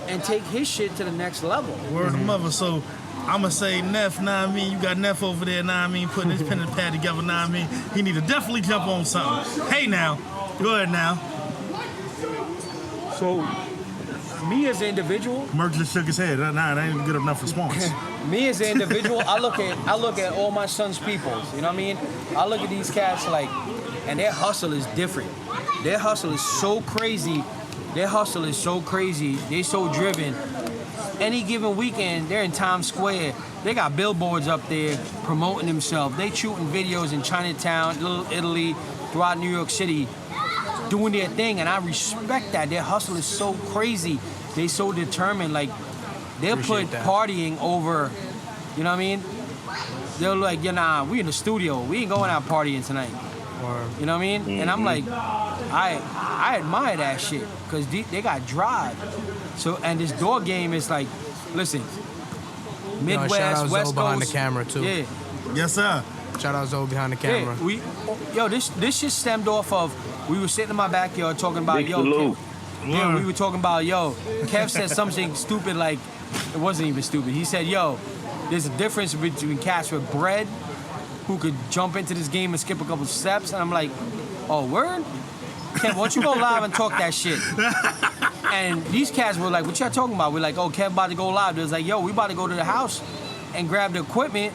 and take his shit to the next level. Word of mother. So I'ma say Neff, nah I mean, you got Neff over there, nah I mean, putting his pen and pad together, nah I mean. He need to definitely jump on something. Hey now, go ahead now. So me as an individual, Merk just shook his head. Nah, that ain't a good enough response. Me as an individual, I look at all my son's peoples. You know what I mean? I look at these cats like and their hustle is different. Their hustle is so crazy. Their hustle is so crazy. They're so driven. Any given weekend, they're in Times Square. They got billboards up there promoting themselves. They shooting videos in Chinatown, Little Italy, throughout New York City, doing their thing, and I respect that. Their hustle is so crazy. They so determined. Like, they'll put partying over, you know what I mean? They're like, nah, we in the studio. We ain't going out partying tonight. You know what I mean? Mm-hmm. And I'm like, I admire that shit because they got drive. So, and this dog game is like, listen, Midwest, shout out West Zoe behind Coast. The camera too. Yeah. Yes, sir. Shout out Zoe behind the camera. Yeah, this shit stemmed off of, we were sitting in my backyard talking about, Big salute. Yeah, we were talking about, Kev said something stupid, like, it wasn't even stupid. He said, there's a difference between cats with bread who could jump into this game and skip a couple steps. And I'm like, oh, word? Kev, why don't you go live and talk that shit? And these cats were like, what y'all talking about? We're like, oh, Kev about to go live. They was like, we about to go to the house and grab the equipment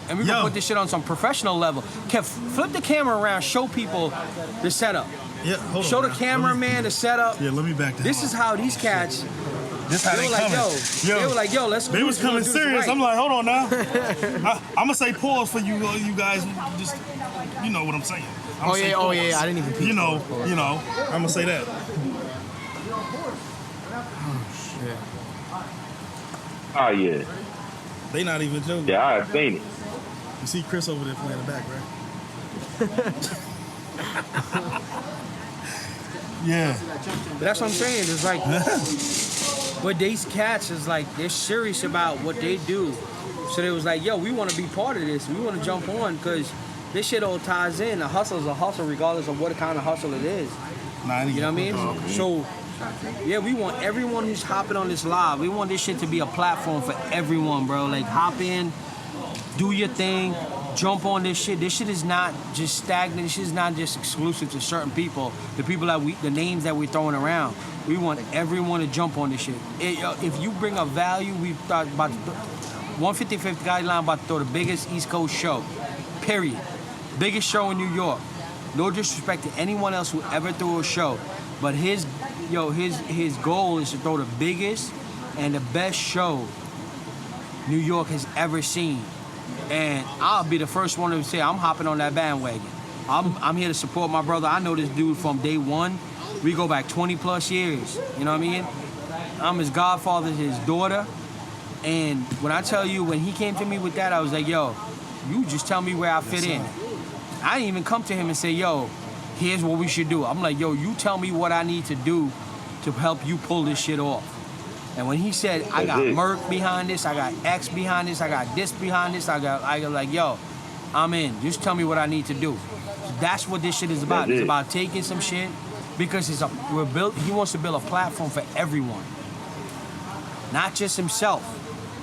and we're gonna put this shit on some professional level. Kev, flip the camera around, show people the setup. Yeah, hold show on, the cameraman the setup. Yeah, let me back that. This is how these cats. This how they were like, coming. they were like, let's. They was coming serious. Right. I'm like, hold on now. I'm gonna say pause for you guys. Just, you know what I'm saying. Oh yeah. I didn't even. You know. I'm gonna say that. Oh shit. Oh yeah. They not even joking. Yeah, I seen it. You see Chris over there playing the back, right? Yeah. But that's what I'm saying. It's like, but these cats is like, they're serious about what they do. So they was like, we want to be part of this. We want to jump on because this shit all ties in. A hustle is a hustle regardless of what kind of hustle it is. You know what I mean? So, we want everyone who's hopping on this live. We want this shit to be a platform for everyone, bro. Like, hop in, do your thing, jump on this shit. This shit is not just stagnant. This shit is not just exclusive to certain people. The people the names that we're throwing around. We want everyone to jump on this shit. If you bring a value, we thought about 155th Gottiline about to throw the biggest East Coast show. Period. Biggest show in New York. No disrespect to anyone else who ever threw a show, but his goal is to throw the biggest and the best show New York has ever seen. And I'll be the first one to say I'm hopping on that bandwagon. I'm here to support my brother. I know this dude from day one. We go back 20 plus years. You know what I mean? I'm his godfather, his daughter. And when I tell you, when he came to me with that, I was like, you just tell me where I fit in. I didn't even come to him and say, here's what we should do. I'm like, you tell me what I need to do to help you pull this shit off. And when he said, I got Merk behind this, I got X behind this, I got this behind this, I got like, I'm in. Just tell me what I need to do. So that's what this shit is about. It's about taking some shit because he wants to build a platform for everyone. Not just himself.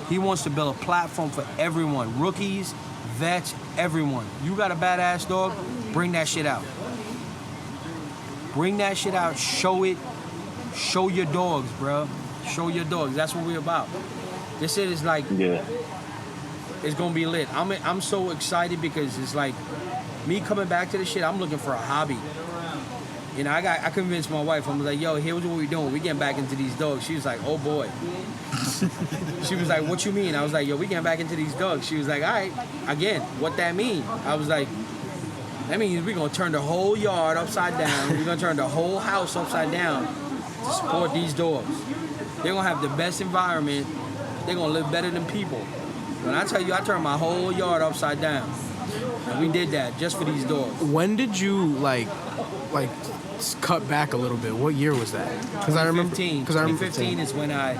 He wants to build a platform for everyone. Rookies, vets, everyone. You got a badass dog, bring that shit out. Bring that shit out, show it. Show your dogs, bro. Show your dogs. That's what we're about. This shit is like, it's gonna be lit. I'm so excited because it's like, me coming back to this shit, I'm looking for a hobby. You know, I convinced my wife, I'm like, here's what we're doing. We're getting back into these dogs. She was like, oh boy. She was like, what you mean? I was like, we getting back into these dogs. She was like, all right, again, what that mean? I was like, that means we're gonna turn the whole yard upside down. We're gonna turn the whole house upside down to support these dogs. They're gonna have the best environment. They're gonna live better than people. When I tell you, I turned my whole yard upside down. And we did that just for these dogs. When did you like cut back a little bit? What year was that? Because I remember 2015 is when I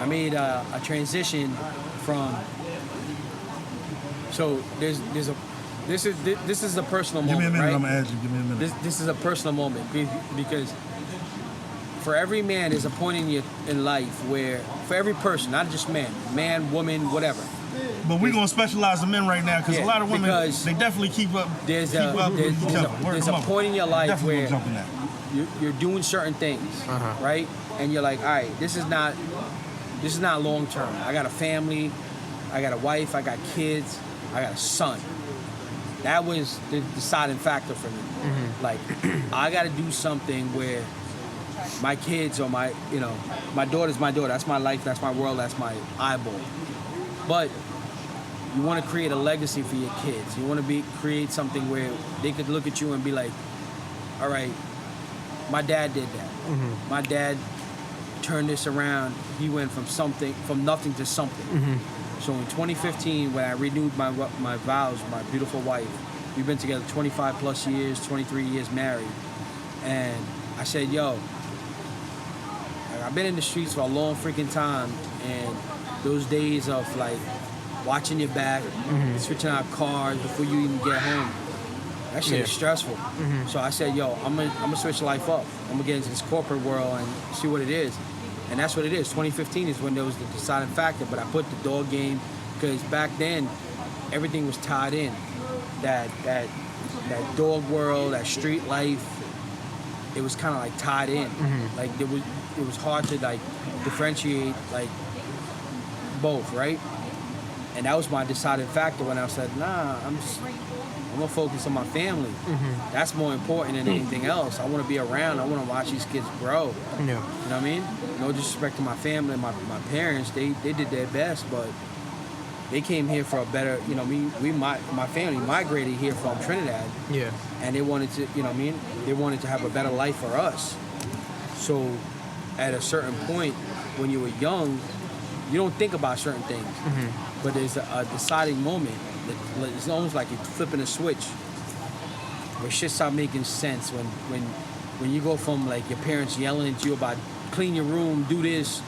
made a transition from. So this is a personal moment. Give me a minute. Right? I'm gonna add you. Give me a minute. This is a personal moment because for every man there's a point in life where, for every person, not just man, woman, whatever. But we're gonna specialize in men right now because a lot of women they definitely keep up. There's a point in your life where you're doing certain things, right? And you're like, all right, this is not long term. I got a family, I got a wife, I got kids, I got a son. that was the deciding factor for me. Like, I got to do something where my kids or my daughter's my daughter. That's my life. That's my world. That's my eyeball. But you want to create a legacy for your kids. You want to create something where they could look at you and be like, all right, my dad did that. My dad turned this around. He went from nothing to something. So in 2015, when I renewed my vows with my beautiful wife, we've been together 25 plus years, 23 years married. And I said, yo, I've been in the streets for a long freaking time. And those days of like watching your back, switching out cars before you even get home, that shit is stressful. So I said, yo, I'm gonna switch life up. I'm gonna get into this corporate world and see what it is. And that's what it is. 2015 is when there was the deciding factor, but I put the dog game, because back then, everything was tied in. That dog world, that street life, it was kind of like tied in. Like it was hard to like differentiate like both, right? And that was my deciding factor when I said, nah, I'm gonna focus on my family. That's more important than anything else. I want to be around. I want to watch these kids grow. You know what I mean? No disrespect to my family, my parents. They did their best, but they came here for a better. You know, my family migrated here from Trinidad. Yeah. And they wanted to, you know what I mean? They wanted to have a better life for us. So, at a certain point, when you were young, you don't think about certain things. But there's a deciding moment. It's almost like you're flipping a switch where shit start making sense when you go from like your parents yelling at you about clean your room, do this,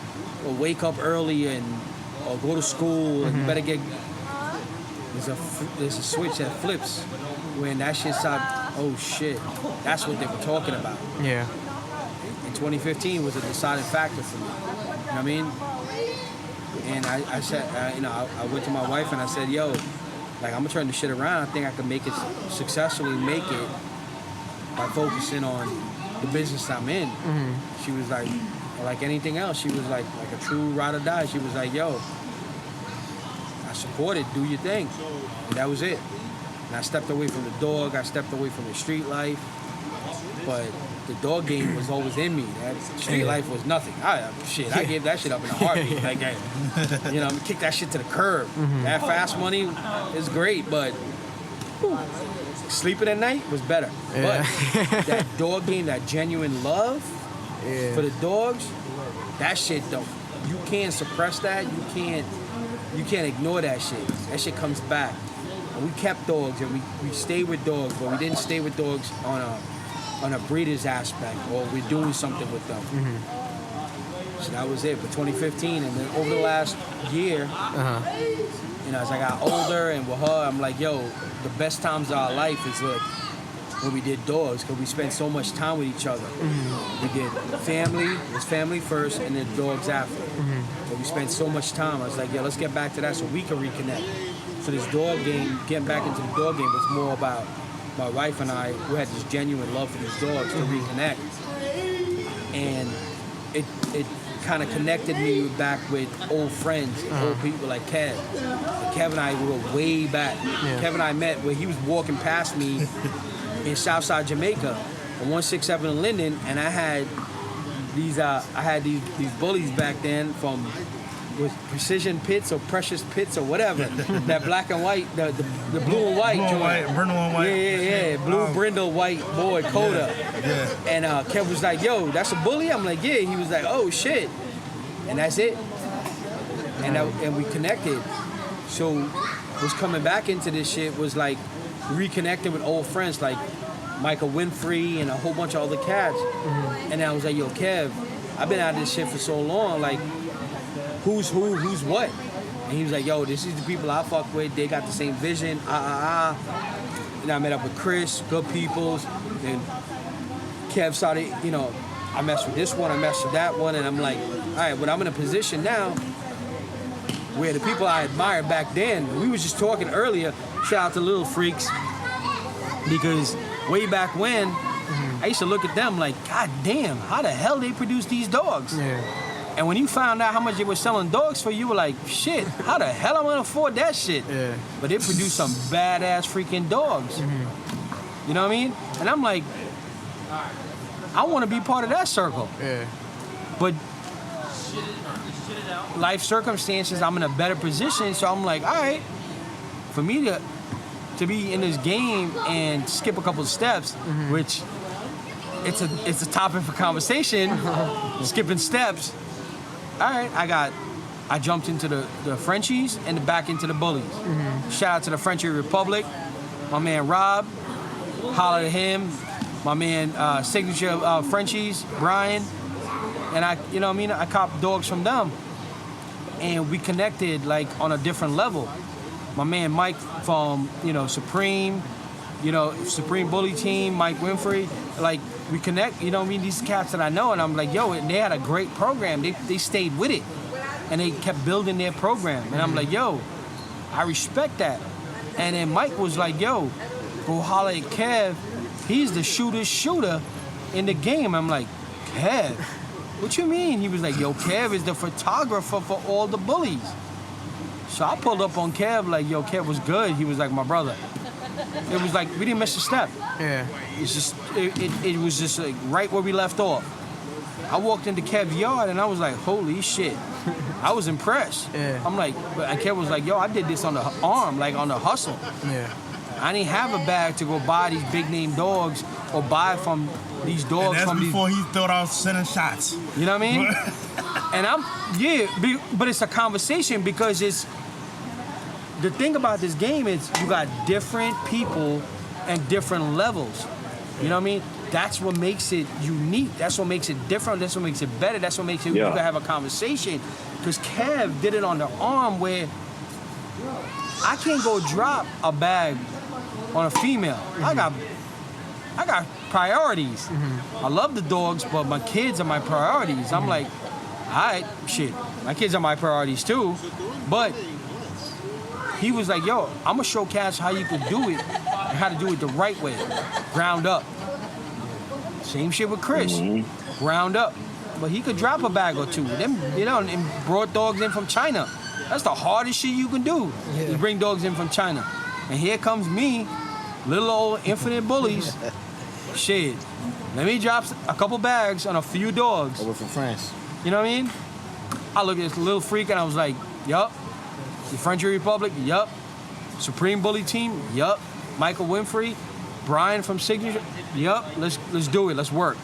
or wake up early or go to school and you better get. There's a switch that flips when that shit start. Oh shit, that's what they were talking about. Yeah. In 2015 was a deciding factor for me. You know what I mean? And I said, I went to my wife and I said, yo, like, I'm gonna turn this shit around. I think I can successfully make it by focusing on the business I'm in. She was like anything else, she was like a true ride or die. She was like, yo, I support it, do your thing. And that was it. And I stepped away from the dog, I stepped away from the street life, but the dog game was always in me. That street life was nothing. I gave that shit up in a heartbeat. Like, you know, kick that shit to the curb. That fast money is great, but sleeping at night was better. But that dog game, that genuine love for the dogs, that shit though, you can't suppress that. You can't ignore that shit. That shit comes back. And we kept dogs and we stayed with dogs, but we didn't stay with dogs on a breeder's aspect, or we're doing something with them. So that was it for 2015. And then over the last year, you know, as I got older and with her, I'm like, yo, the best times of our life is like when we did dogs, because we spent so much time with each other. We did family, it was family first, and then dogs after. But we spent so much time. I was like, yo, let's get back to that so we can reconnect. So this dog game, getting back into the dog game was more about my wife and I, who had this genuine love for these dogs, to reconnect. And it kind of connected me back with old friends, old people like Kev. Kev and I were way back. Kev and I met where he was walking past me in Southside Jamaica on 167 in Linden, and I had these bullies back then from with Precision Pits or Precious Pits or whatever. That black and white, the blue and white. Blue and white, Brindle and white. Yeah. Blue Brindle white boy, Coda. And Kev was like, yo, that's a bully? I'm like, yeah. He was like, oh shit. And that's it. And we connected. So was coming back into this shit was like reconnecting with old friends like Michael Winfrey and a whole bunch of other cats. And I was like, yo, Kev, I've been out of this shit for so long, like, who's who, who's what? And he was like, yo, this is the people I fuck with. They got the same vision. And I met up with Chris, good peoples. And Kev started, you know, I messed with this one, I messed with that one. And I'm like, all right, but I'm in a position now where the people I admired back then, we was just talking earlier, shout out to Little Freaks, because way back when, I used to look at them like, God damn, how the hell they produce these dogs? And when you found out how much they were selling dogs for, you were like, shit, how the hell am I gonna afford that shit? Yeah. But they produced some badass freaking dogs. You know what I mean? And I'm like, I want to be part of that circle. Yeah. But life circumstances, I'm in a better position, so I'm like, all right, for me to be in this game and skip a couple of steps, which it's a topic for conversation, skipping steps. All right, I jumped into the Frenchies and back into the Bullies. Shout out to the Frenchie Republic, my man Rob, holler at him, my man Signature Frenchies, Brian, and I copped dogs from them, and we connected like on a different level. My man Mike from Supreme, Supreme Bully Team, Mike Winfrey, like we connect. These cats that I know, and I'm like, yo, they had a great program. They stayed with it, and they kept building their program, and I'm like, yo, I respect that. And then Mike was like, yo, go holler at Kev. He's the shooter in the game. I'm like, Kev, what you mean? He was like, yo, Kev is the photographer for all the Bullies. So I pulled up on Kev like, yo, Kev was good. He was like my brother. It was like, we didn't miss a step. Yeah. It's just, it was just like right where we left off. I walked into Kev's yard and I was like, holy shit. I was impressed. Yeah. I'm like, and Kev was like, yo, I did this on the arm, like on the hustle. Yeah. I didn't have a bag to go buy these big name dogs or buy from these dogs. And that's from before he thought I was sending shots. You know what I mean? And but it's a conversation because it's, the thing about this game is you got different people and different levels. You know what I mean? That's what makes it unique. That's what makes it different. That's what makes it better. That's what makes it you can have a conversation. Because Kev did it on the arm where I can't go drop a bag on a female. I got priorities. I love the dogs, but my kids are my priorities. I'm like, all right, shit, my kids are my priorities too. But he was like, yo, I'm gonna show cats how you could do it and how to do it the right way, ground up. Same shit with Chris, ground up. But he could drop a bag or two. Them, and brought dogs in from China. That's the hardest shit you can do, is bring dogs in from China. And here comes me, little old infinite Bullies. Shit, let me drop a couple bags on a few dogs. Over from France. You know what I mean? I looked at this little freak and I was like, yup. The French Republic, yup. Supreme Bully Team, yup. Michael Winfrey, Brian from Signature, yup. Let's do it, let's work.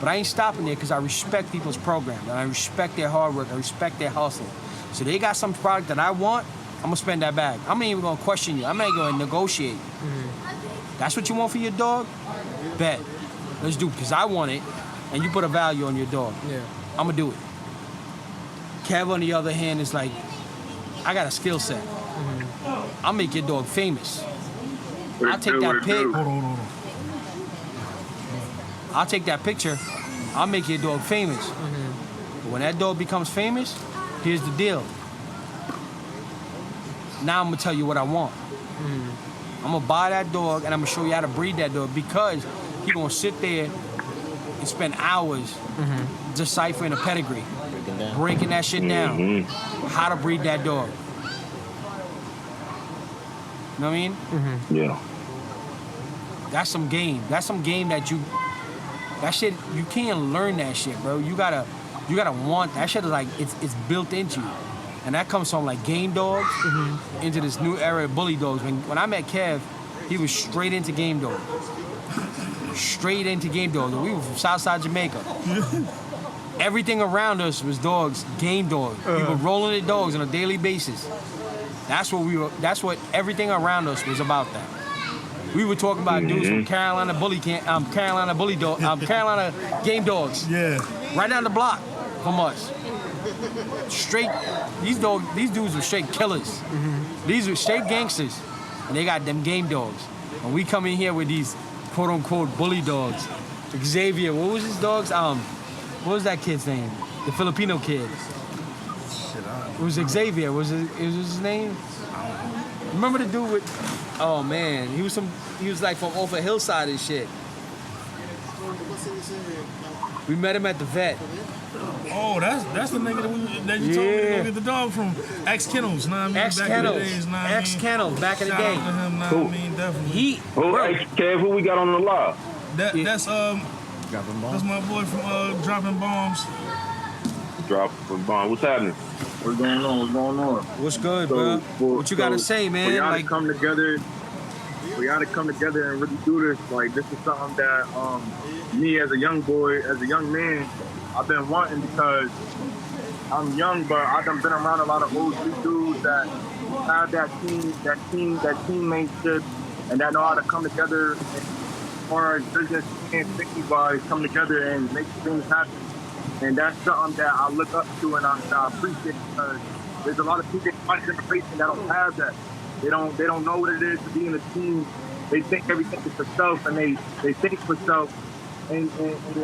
But I ain't stopping there because I respect people's program and I respect their hard work, I respect their hustle. So they got some product that I want, I'm gonna spend that bag. I'm not even gonna question you, I'm not even gonna negotiate. That's what you want for your dog? Bet. Let's do it, because I want it, and you put a value on your dog. Yeah. I'm gonna do it. Kev, on the other hand, is like, I got a skill set. I'll make your dog famous. I'll take that pic. Hold on. I'll take that picture. I'll make your dog famous. But when that dog becomes famous, here's the deal. Now I'm gonna tell you what I want. I'm gonna buy that dog and I'm gonna show you how to breed that dog, because he gonna sit there and spend hours deciphering a pedigree, breaking that shit down, how to breed that dog. You know what I mean? Yeah. That's some game. That's some game that shit, you can't learn that shit, bro. You gotta want, that shit is like, it's built into you. And that comes from like game dogs into this new era of bully dogs. When I met Kev, he was straight into game dogs. Straight into game dogs. We were from Southside Jamaica. Everything around us was dogs, game dogs. We were rolling the dogs on a daily basis. That's what everything around us was about that. We were talking about dudes from Carolina Carolina game dogs. Yeah. Right down the block from us. Straight, these dudes were straight killers. These were straight gangsters, and they got them game dogs. And we come in here with these quote unquote bully dogs. Xavier, what was his dogs? What was that kid's name? The Filipino kid. It was Xavier. Was his name? Remember the dude with? Oh man, he was like from off a hillside and shit. We met him at the vet. Oh, that's the nigga that you told me to go get the dog from. X Kennels, know what I mean? X Kennels, back in the Shout day. out to him, know what I mean? Definitely. Kev, who we got on the live? That's my boy from Dropping Bombs. Dropping Bomb. What's happening? What's going on? What's good, bro? What you gotta say, man? For y'all to come together, and really do this, like this is something that me as a young boy, as a young man, I've been wanting because I'm young, but I've been around a lot of OG dudes that have that teammateship, and that know how to come together as far as business and sticky wise, come together and make things happen. And that's something that I look up to and I appreciate because there's a lot of people in my generation that don't have that. They don't know what it is to be in a team. They think everything is for self and they think for self. And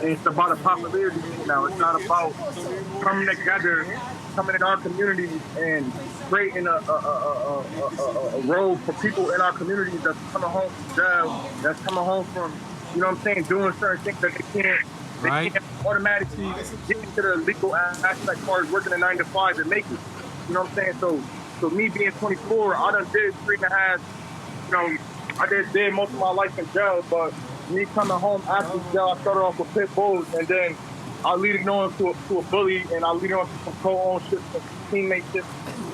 it's about a popularity thing now. It's not about coming together, coming in our communities and creating a role for people in our communities that's coming home from jail, that's coming home from, you know what I'm saying, doing certain things that they can't automatically get into the legal aspect as far as working a 9 to 5 and make it. You know what I'm saying? So me being 24, I done did 3.5, you know, I did most of my life in jail, but me coming home after jail, I started off with pit bulls, and then I lead it on to a bully, and I lead on to some co-ownership, some teammateship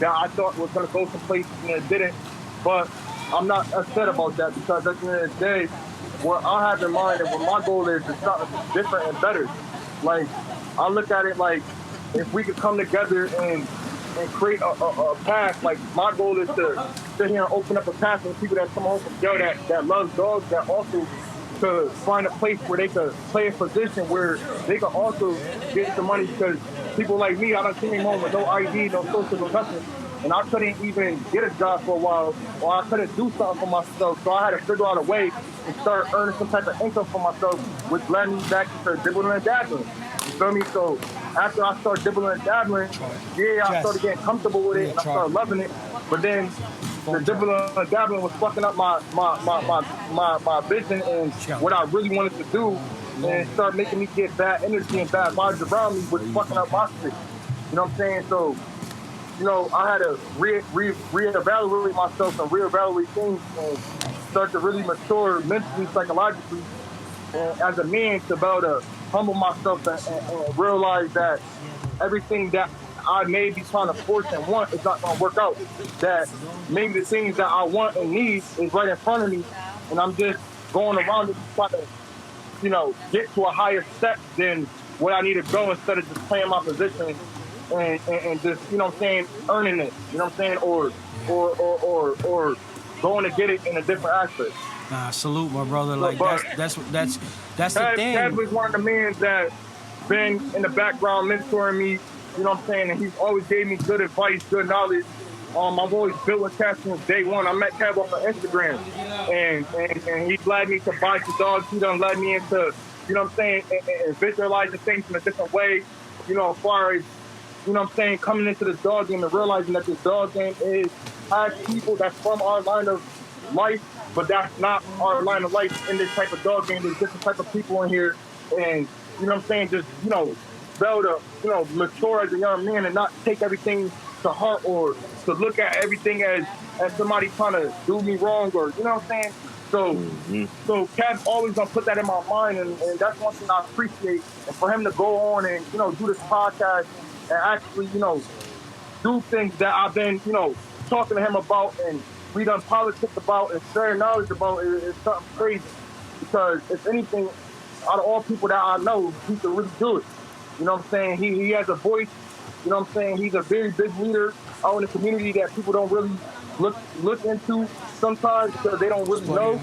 that I thought was going to go someplace, and it didn't. But I'm not upset about that because at the end of the day, what I have in mind and what my goal is something different and better. Like, I look at it like if we could come together and create a path, like my goal is to sit here and open up a path for people that come home from jail that love dogs, that also to find a place where they could play a position where they could also get some money because people like me, I done came home with no ID, no social, no nothing, and I couldn't even get a job for a while, or I couldn't do something for myself, so I had to figure out a way to start earning some type of income for myself, which led me back to dibbling and dabbling. You feel me? So after I started dibbling and dabbling, I started getting comfortable with it, and I started loving it, but then the dibbling and dabbling was fucking up my vision and what I really wanted to do, and start making me get bad energy and bad vibes around me, which fucking up my shit. You know what I'm saying? So, you know, I had to reevaluate myself and reevaluate things and start to really mature mentally, psychologically, and as a man to be able to humble myself and realize that everything that I may be trying to force and want is not going to work out. That maybe the things that I want and need is right in front of me, and I'm just going around it trying to, you know, get to a higher step than where I need to go instead of just playing my position and just, you know what I'm saying, earning it, you know what I'm saying, or going to get it in a different aspect. Nah, salute, my brother. Like that's the thing. Kev was one of the men that been in the background mentoring me. You know what I'm saying? And he's always gave me good advice, good knowledge. I've always built with Kev since day one. I met Kev on Instagram, and he led me to buy some dogs. He done led me into, you know what I'm saying, and visualizing things in a different way. You know, as far as, you know what I'm saying, coming into the dog game and realizing that this dog game has people that's from our line of life, but that's not our line of life in this type of dog game. There's different type of people in here, and, you know what I'm saying, just, you know, be able to, you know, mature as a young man and not take everything to heart or to look at everything as somebody trying to do me wrong, or, you know what I'm saying? So Kev always gonna put that in my mind, and that's one thing I appreciate. And for him to go on and, you know, do this podcast and actually, you know, do things that I've been, you know, talking to him about and we done politics about and sharing knowledge about is something crazy. Because if anything, out of all people that I know, he can really do it. You know what I'm saying? He has a voice. You know what I'm saying? He's a very big leader out in the community that people don't really look into sometimes because they don't really know.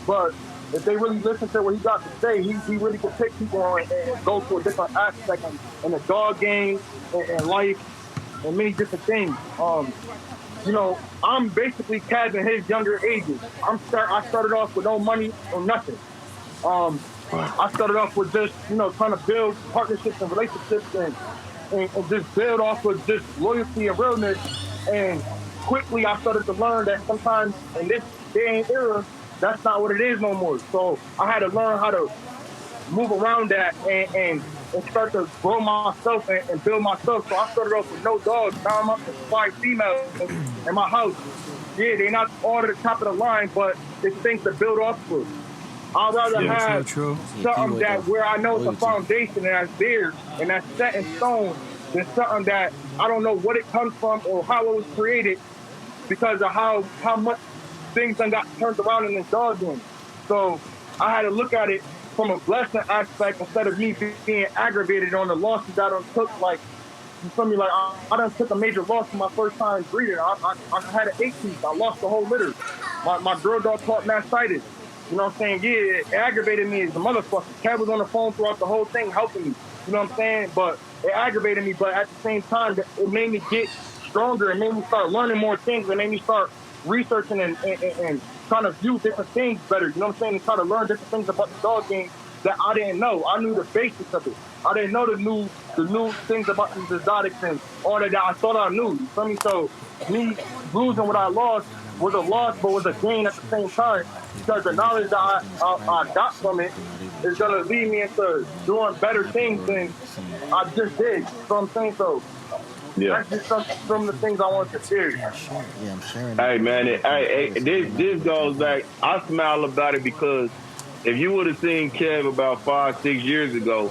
But if they really listen to what he got to say, he really can pick people on and go to a different aspect in the dog game and life and many different things. You know, I'm basically Kaz in his younger ages. I started off with no money or nothing. I started off with just, you know, trying to build partnerships and relationships and just build off of just loyalty and realness. And quickly I started to learn that sometimes in this day and era, that's not what it is no more. So I had to learn how to move around that and and start to grow myself and build myself. So I started off with no dogs. Now I'm up to 5 females in my house. Yeah, they're not all to the top of the line, but it's things to build off of. I'd rather have something that where I know it's a foundation and that's there and that's set in stone than something that I don't know what it comes from or how it was created because of how much things done got turned around in this dog game. So I had to look at it from a blessing aspect instead of me being aggravated on the losses I done took. Like, you feel me? Like, I done took a major loss in my first time breeding. I had an 8-piece. I lost the whole litter. My girl dog caught mastitis. You know what I'm saying? Yeah, it aggravated me as a motherfucker. Cat was on the phone throughout the whole thing helping me. You know what I'm saying? But it aggravated me. But at the same time, it made me get stronger. It made me start learning more things. It made me start researching and trying to view different things better. You know what I'm saying? And try to learn different things about the dog game that I didn't know. I knew the basics of it. I didn't know the new things about these exotics and all that I thought I knew. You feel me? So me losing what I lost was a loss, but was a gain at the same time because the knowledge that I got from it is gonna lead me into doing better things than I just did. You know what I'm saying? So that's just some of the things I want to share. Yeah, I'm sharing. Hey man, this goes back. I smile about it because if you would have seen Kev about 5-6 years ago,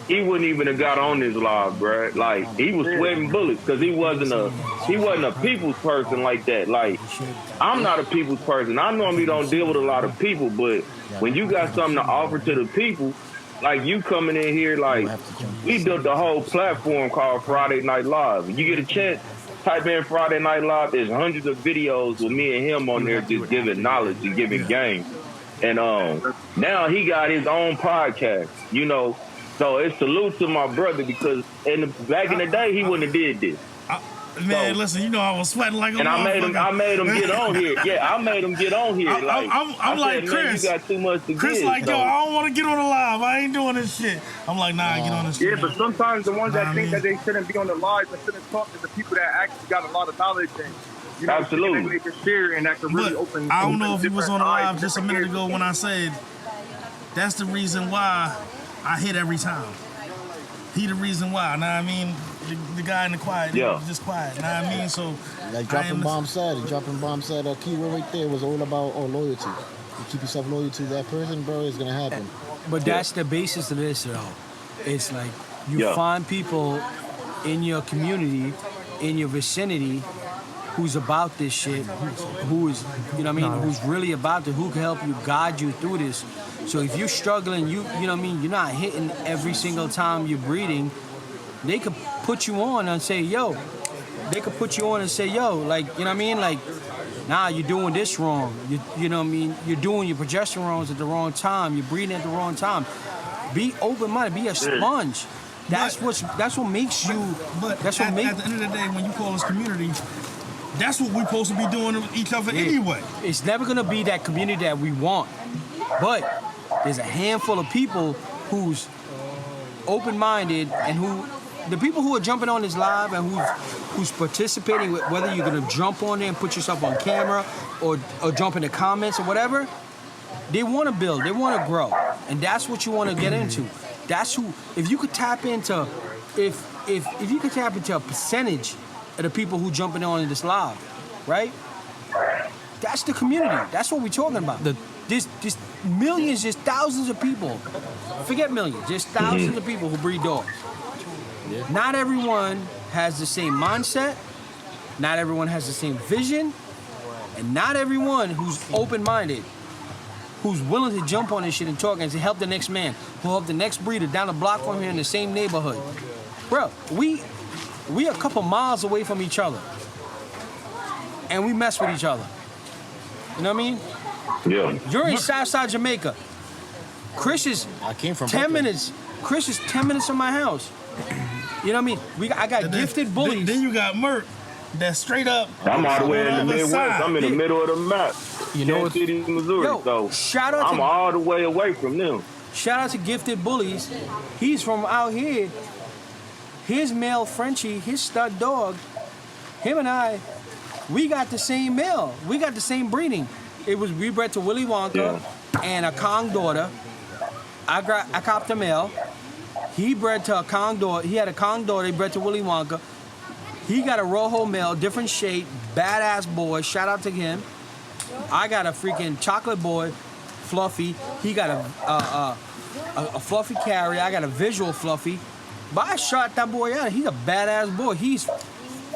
he wouldn't even have got on this live, bro. Like he was sweating bullets because he wasn't a people's person like that. Like I'm not a people's person. I normally don't deal with a lot of people, but when you got something to offer to the people, like you coming in here, like we built the whole platform called Friday Night Live. You get a chance, type in Friday Night Live. There's hundreds of videos with me and him on there just giving knowledge and giving game. And now he got his own podcast, you know. So it's salute to my brother because back in the day he wouldn't have did this. Man, listen, you know I was sweating like a and I made him get on here. Yeah, I made him get on here. I'm like, Chris, you got too much to Chris give, like, yo, I don't want to get on the live. I ain't doing this shit. I'm like, nah, get on this shit. Yeah, but sometimes the ones that think that they shouldn't be on the live and shouldn't talk to the people that actually got a lot of knowledge and you know, absolutely. They can share and that can really open. I don't know if he was on the live just a minute ago when I said that's the reason why I hit every time. He the reason why, know what I mean? The guy in the quiet, just quiet, know what I mean? So like dropping bomb said, a keyword right there was all about loyalty. You keep yourself loyal to that person, bro, it's gonna happen. But that's the basis of this, though. It's like you find people in your community, in your vicinity, who's about this shit, who is, you know what I mean, who's really about it, who can help you, guide you through this. So if you're struggling, you know what I mean, you're not hitting every single time you're breeding, they could put you on and say, yo, like, you know what I mean, like, nah, you're doing this wrong. You know what I mean, you're doing your progesterones at the wrong time, you're breeding at the wrong time. Be open-minded, be a sponge. That's what makes you, at the end of the day, when you call us community, that's what we're supposed to be doing to each other anyway. It's never going to be that community that we want. But there's a handful of people who's open-minded and the people who are jumping on this live and who's participating with whether you're going to jump on there and put yourself on camera or jump in the comments or whatever, they want to build, they want to grow. And that's what you want to get into. That's who, if you could tap into a percentage of the people who jumping on in this live, right? That's the community. That's what we're talking about. There's millions, just thousands of people. Forget millions, just thousands of people who breed dogs. Yeah. Not everyone has the same mindset. Not everyone has the same vision. And not everyone who's open-minded, who's willing to jump on this shit and talk and to help the next man, who help the next breeder down the block from here in the same neighborhood. Bro, we a couple miles away from each other. And we mess with each other. You know what I mean? Yeah. You're in Southside Jamaica. Chris is 10 minutes. Chris is 10 minutes from my house. You know what I mean? I got gifted bullies. Then you got Merk. That's straight up. I'm all the way in the Midwest. I'm in the middle of the map. You know, Kansas City, Missouri. Yo, so I'm all the way away from them. Shout out to Gifted Bullies. He's from out here. His male Frenchie, his stud dog, him and I, we got the same male. We got the same breeding. We bred to Willy Wonka and a Kong daughter. I copped a male. He bred to a condor. He had a condor they bred to Willy Wonka. He got a Rojo male, different shape, badass boy. Shout out to him. I got a freaking chocolate boy, Fluffy. He got a Fluffy carrier. I got a visual Fluffy. But I shot that boy out. He's a badass boy. He's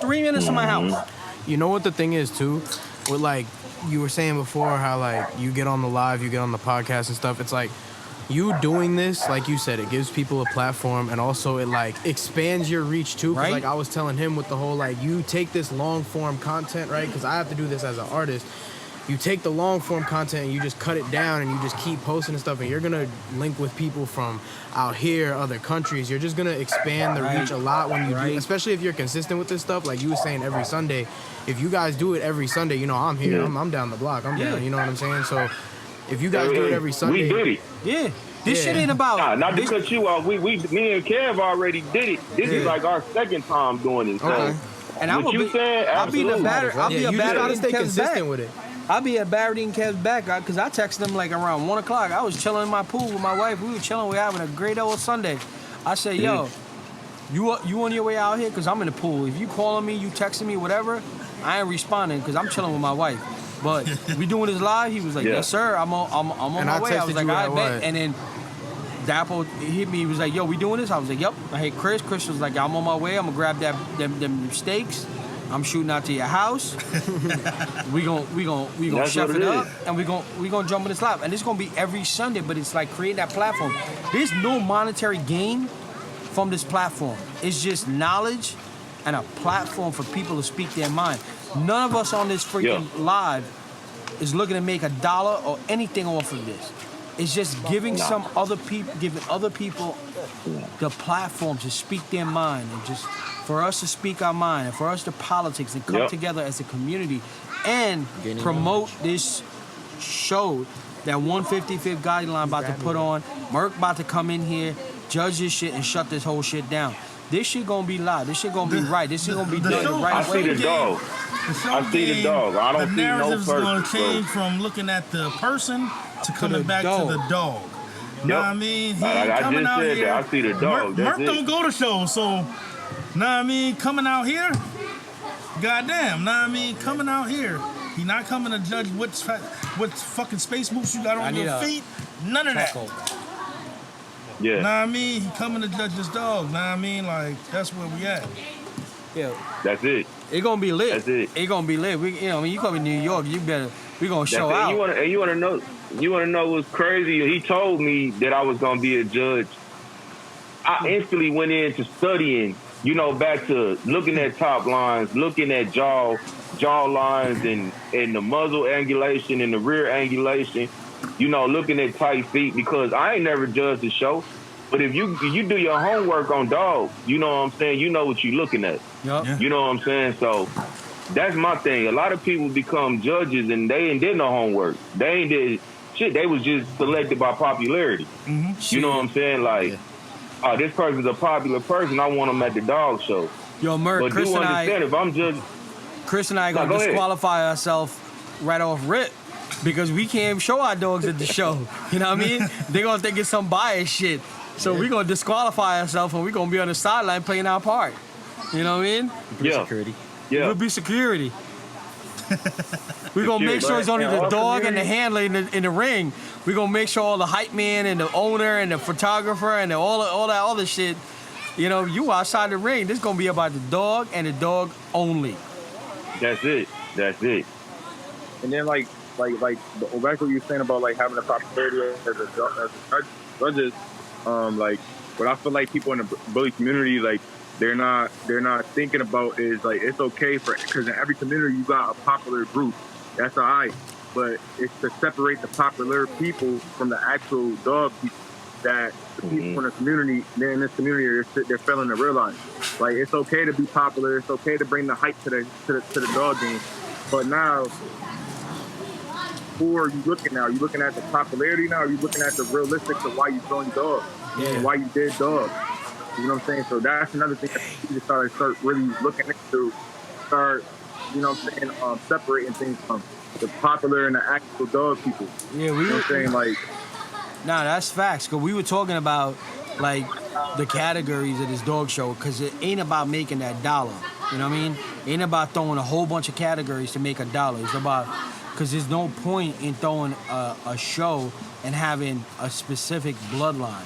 3 minutes from my house. You know what the thing is too? With like you were saying before, how like you get on the live, you get on the podcast and stuff. It's like you doing this, like you said, it gives people a platform, and also it like expands your reach too. 'Cause Right. like I was telling him with the whole like you take this long form content, right? Because I have to do this as an artist. You take the long form content and you just cut it down and you just keep posting and stuff, and you're gonna link with people from out here, other countries. You're just gonna expand the reach a lot when you do, especially if you're consistent with this stuff. Like you were saying, every Sunday. If you guys do it every Sunday, you know I'm here. I'm down the block. I'm down. You know what I'm saying? So if you guys do it every Sunday, we did it. Yeah. This shit ain't about. Nah, not to cut you off. Me and Kev already did it. This is like our second time doing it. So Okay. And I'm what you saying? I'll be the Absolutely. batter. I'll be yeah, a you just batter gotta in stay Kev's consistent back. with it. I'll be at Barrett and Kev's back because I texted him like around 1 o'clock. I was chilling in my pool with my wife. We were chilling. We were having a great old Sunday. I said, yo, you on your way out here? Because I'm in the pool. If you calling me, you texting me, whatever, I ain't responding because I'm chilling with my wife. But we doing this live. He was like, yes, sir. I'm on And my I way. I was texted like, you I at bet. what? And then Dapple hit me. He was like, yo, we doing this? I was like, yep. I hit Chris. Chris was like, I'm on my way. I'm going to grab them steaks. I'm shooting out to your house. we gonna chef it up, and we gonna jump in this live. And it's gonna be every Sunday, but it's like creating that platform. There's no monetary gain from this platform. It's just knowledge and a platform for people to speak their mind. None of us on this freaking live is looking to make $1 or anything off of this. It's just giving other people the platform to speak their mind, and just for us to speak our mind, and for us to politics and come together as a community and promote this show that 155th Gottiline about to put on. Merk about to come in here, judge this shit, and shut this whole shit down. This shit gonna be live. This shit gonna be right. This shit gonna be done the right I way. see the dog. I see the dog. I don't see no narrative's person. gonna change from looking at the person to coming back to the dog. Know what I mean? He ain't I coming just out said here. that. I see the dog. Merk don't go to shows, so know what I mean? Coming out here, goddamn, know what I mean? Coming out here, he not coming to judge what fucking space boots you got on your feet. None of that. Yeah. Know what I mean? He coming to judge his dog. Know what I mean? Like, that's where we at. Yeah. That's it. It gonna be lit. That's it. It gonna be lit. We, when you come to New York, we gonna show out. You wanna know what's crazy? He told me that I was gonna be a judge. I instantly went into studying, back to looking at top lines, looking at jaw lines and the muzzle angulation and the rear angulation, looking at tight feet, because I ain't never judged the show. But if you do your homework on dogs, you know what I'm saying, you know what you're looking at. Yep. You know what I'm saying? So that's my thing. A lot of people become judges and they ain't did no homework. They ain't did shit. They was just selected by popularity. Mm-hmm. You know what I'm saying? Like, oh, this person's a popular person. I want them at the dog show. Yo, Merk, But Chris do and understand, if I'm judging... Chris and I gonna go ahead. disqualify ourselves right off rip because we can't show our dogs at the show. You know what I mean? They're gonna think it's some bias shit. So we gonna disqualify ourselves and we gonna be on the sideline playing our part. You know what I mean? Yeah. Security. Yeah. We'll be security. We're gonna make sure it's only the dog and the handler in the ring. We're gonna make sure all the hype man and the owner and the photographer and all that other shit, you outside the ring. This gonna be about the dog and the dog only. That's it. That's it. And then back what you were saying about like having a popularity as a judges, what I feel like people in the bully community, like they're not thinking about is like it's okay because in every community you got a popular group. That's all right, but it's to separate the popular people from the actual dog people that the people in the community, in this community, they're failing to realize. Like it's okay to be popular, it's okay to bring the hype to the dog game, but now. Who are you looking at? Are you looking at the popularity now? Or are you looking at the realistic of why you throwing dogs? And why you did dogs? You know what I'm saying? So that's another thing that you just start really looking into. Start, separating things from the popular and the actual dog people. Yeah, you know what I'm saying? Like, nah, that's facts. Cause we were talking about like the categories of this dog show, because it ain't about making that dollar. You know what I mean? It ain't about throwing a whole bunch of categories to make a dollar. It's about, because there's no point in throwing a show and having a specific bloodline.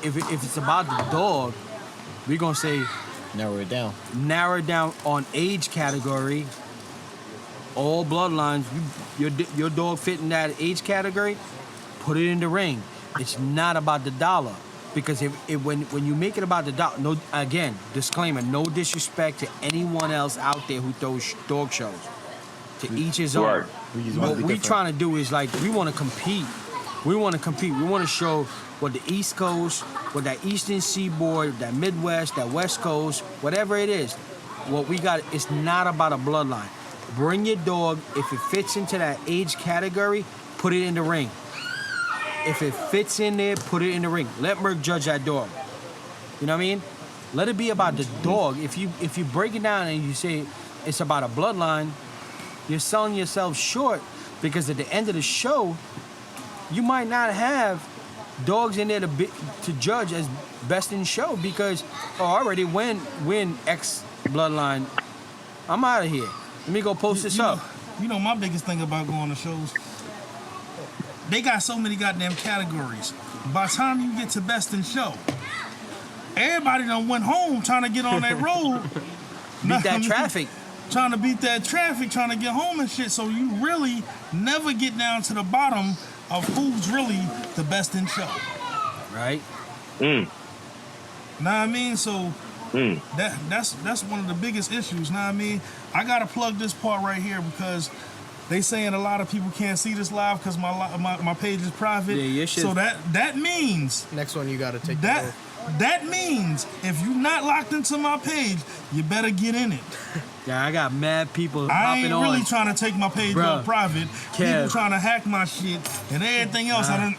If it's about the dog, we're gonna say Narrow it down. narrow it down on age category. All bloodlines, your dog fit in that age category, put it in the ring. It's not about the dollar. Because when you make it about the dollar, no, again, disclaimer, no disrespect to anyone else out there who throws dog shows. To each his own. Right. What we trying to do is like, we want to compete. We want to show what the East Coast, what that Eastern Seaboard, that Midwest, that West Coast, whatever it is, what we got, it's not about a bloodline. Bring your dog. If it fits into that age category, put it in the ring. If it fits in there, put it in the ring. Let Merk judge that dog. You know what I mean? Let it be about the dog. If you break it down and you say it's about a bloodline, you're selling yourself short, because at the end of the show, you might not have dogs in there to judge as best in show, because I already win X bloodline. I'm out of here. Let me go post this up. You know, my biggest thing about going to shows, they got so many goddamn categories. By the time you get to best in show, everybody done went home trying to get on that road. Beat that traffic. Trying to beat that traffic, trying to get home and shit. So you really never get down to the bottom of who's really the best in show. Right? Know what I mean? So that's one of the biggest issues. Know what I mean? I gotta plug this part right here, because they saying a lot of people can't see this live because my page is private. Yeah, you should. So that means Next one, you gotta take that. That means if you're not locked into my page, you better get in it. Yeah, I got mad people I hopping ain't on. really trying to take my page Bruh, off private. Kev. People trying to hack my shit and everything else. I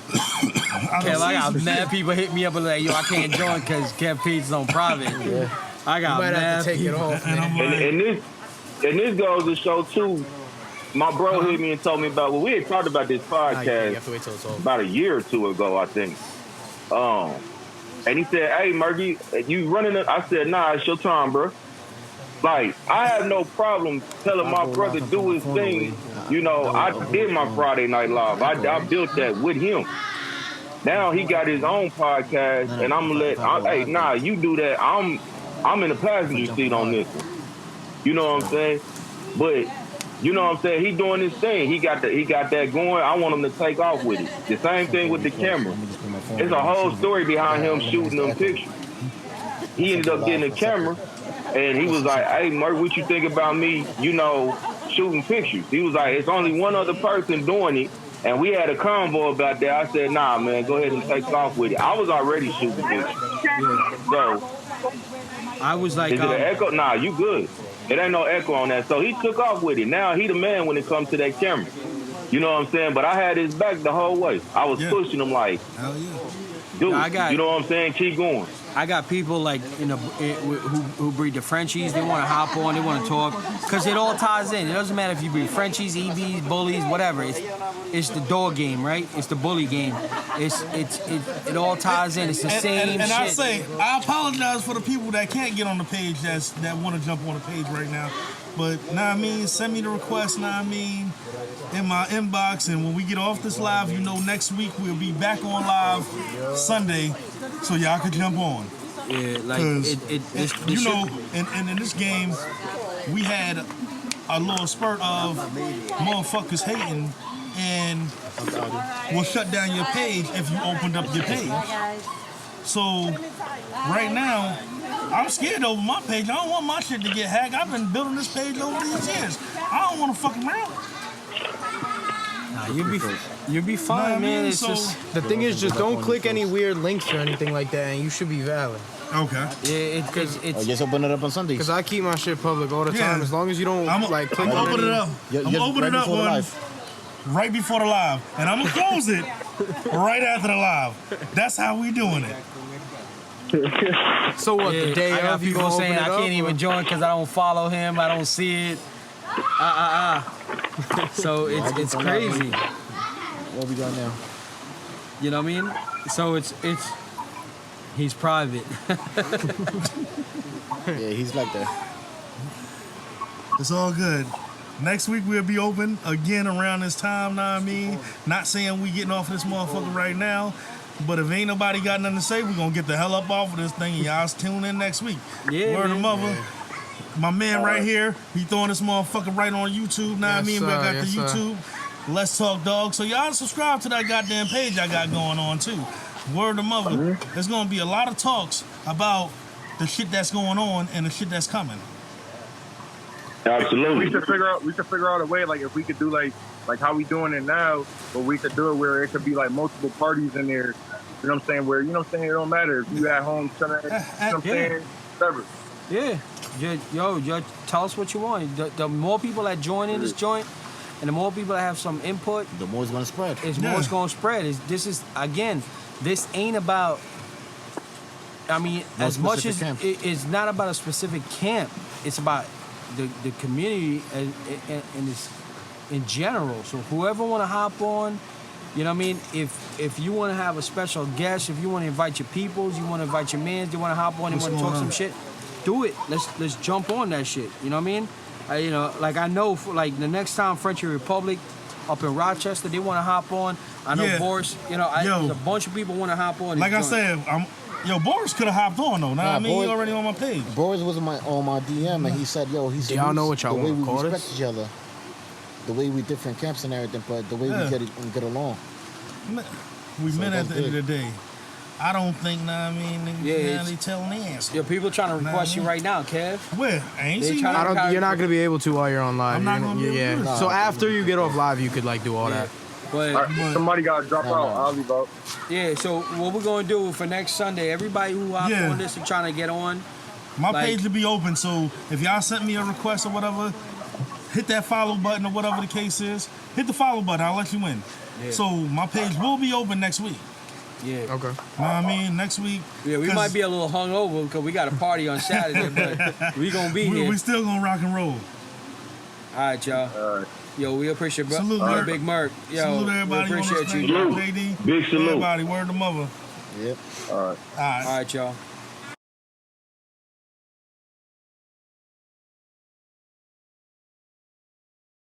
Kev, I got mad people hit me up and like, yo, I can't join because Kev page is on private. Yeah. I got You might mad have to take it people. off, And I'm man. like, And this goes to show too. My bro hit me and told me about. Well, we had talked about this You podcast have to wait till it's over. about a year or two ago, I think. And he said, "Hey, Murgy, you running it?" I said, "Nah, it's your time, bro." Like, I have no problem telling my brother do his thing. You know, I did my Friday Night Live. I built that with him. Now he got his own podcast, and I'm gonna hey, nah, you do that. I'm in the passenger seat on this one. You know what I'm saying? But you know what I'm saying? He doing his thing. He got that going. I want him to take off with it. The same thing with the camera. There's a whole story behind him shooting them pictures. He ended up getting a camera, and he was like, "Hey, Merk, what you think about me, you know, shooting pictures?" He was like, "It's only one other person doing it." And we had a convo about that. I said, "Nah, man, go ahead and take off with it." I was already shooting pictures. So, I was like, is it an echo? Nah, you good. It ain't no echo on that. So he took off with it. Now he the man when it comes to that camera. You know what I'm saying? But I had his back the whole way. I was pushing him like, hell yeah. dude, you know what I'm saying? Keep going. I got people like who breed the Frenchies. They want to hop on. They want to talk because it all ties in. It doesn't matter if you breed Frenchies, EBs, Bullies, whatever. It's the dog game, right? It's the bully game. It all ties in. It's the same and shit. I say, I apologize for the people that can't get on the page that want to jump on the page right now. But know what I mean, send me the request, know what I mean, in my inbox, and when we get off this live, you know, next week we'll be back on live Sunday, so y'all can jump on. Yeah, like you know, and in this game, we had a little spurt of motherfuckers hating, and will shut down your page if you opened up your page. So right now, I'm scared over my page. I don't want my shit to get hacked. I've been building this page over these years. I don't want to fuck around. Nah, you'll be fine, man. It's just The thing is, just don't click any weird links or anything like that, and you should be valid. Okay. because it's Just open it up on Sundays. Because I keep my shit public all the Yeah. time. As long as you don't I'm click gonna on open any- it up. I'm gonna open it up right before the live, and I'm gonna close it right after the live. That's how we doing it. So what? The day I got of, you people gonna saying open I it up, can't even or- join because I don't follow him. I don't see it. So it's crazy. What we got now? You know what I mean? So it's he's private. Yeah, he's like that. It's all good. Next week we'll be open again around this time, know what I mean? Not saying we getting off this motherfucker right now, but if ain't nobody got nothing to say, we gonna get the hell up off of this thing and y'all tune in next week. Yeah, Word of man. mother. Yeah. My man right here, he throwing this motherfucker right on YouTube, know what I Yes, mean? We sir, got yes, the sir. YouTube. Let's Talk Dog. So y'all subscribe to that goddamn page I got going on too. Word of mother. There's gonna be a lot of talks about the shit that's going on and the shit that's coming. Absolutely. We should figure out a way, like if we could do like how we doing it now, but we could do it where it could be like multiple parties in there. You know what I'm saying? Where, you know what I'm saying, it don't matter if you at home chilling, you know what I'm saying? Whatever. Yeah. Yo, tell us what you want. The more people that join in this joint, and the more people that have some input, The more it's gonna spread. it's more it's gonna spread. This ain't about. I mean, No as much as specific camp. it's not about a specific camp, it's about the community and it's in general. So whoever want to hop on, you know what I mean? If you want to have a special guest, if you want to invite your peoples, you want to invite your mans, you want to hop on, you What's want to talk going some on? shit, do it. Let's jump on that shit. You know what I mean? You know, like I know, for, like the next time French Republic up in Rochester, they want to hop on. I know Yeah. Boris. You know, there's a bunch of people want to hop on. Like I this joint. said, Boris could have hopped on though. Nah, Nah, I mean, Boris- he already on my page. Boris was on my DM and he said, "Yo, he said, y'all know what y'all the way want we to call respect this? each other, the way we different camps and everything, but the way Yeah. we get along." We So men at that's the end of the good. day. I don't think, nah, I mean, Yeah, nah, it's- they telling the answer. Yo, people trying to Nah, request you man. right now, Kev. Where? I ain't They seen trying that. to- You're not gonna be able to while you're on live. I'm not You're gonna be able to yeah. do it. So after you get off live, you could like do all that. But All right, somebody got to drop out. I'll leave out. yeah, so what we're gonna do for next Sunday? Everybody who hopped Yeah. on this and trying to get on, My like- page will be open, so if y'all sent me a request or whatever, hit that follow button or whatever the case is. Hit the follow button, I'll let you in. Yeah. So my page will be open next week. yeah, Know Okay. what I mean? Next week. yeah, we 'cause might be a little hungover because we got a party on Saturday, but we gonna be here. we still gonna rock and roll. All right, y'all. All right. Yo, we appreciate Salute, Merk. Big Merk. Yo, Salute we everybody on this appreciate thing. you. Salute. JD. Big salute. Everybody, word to mother. Yep. All right. All right. All right, y'all.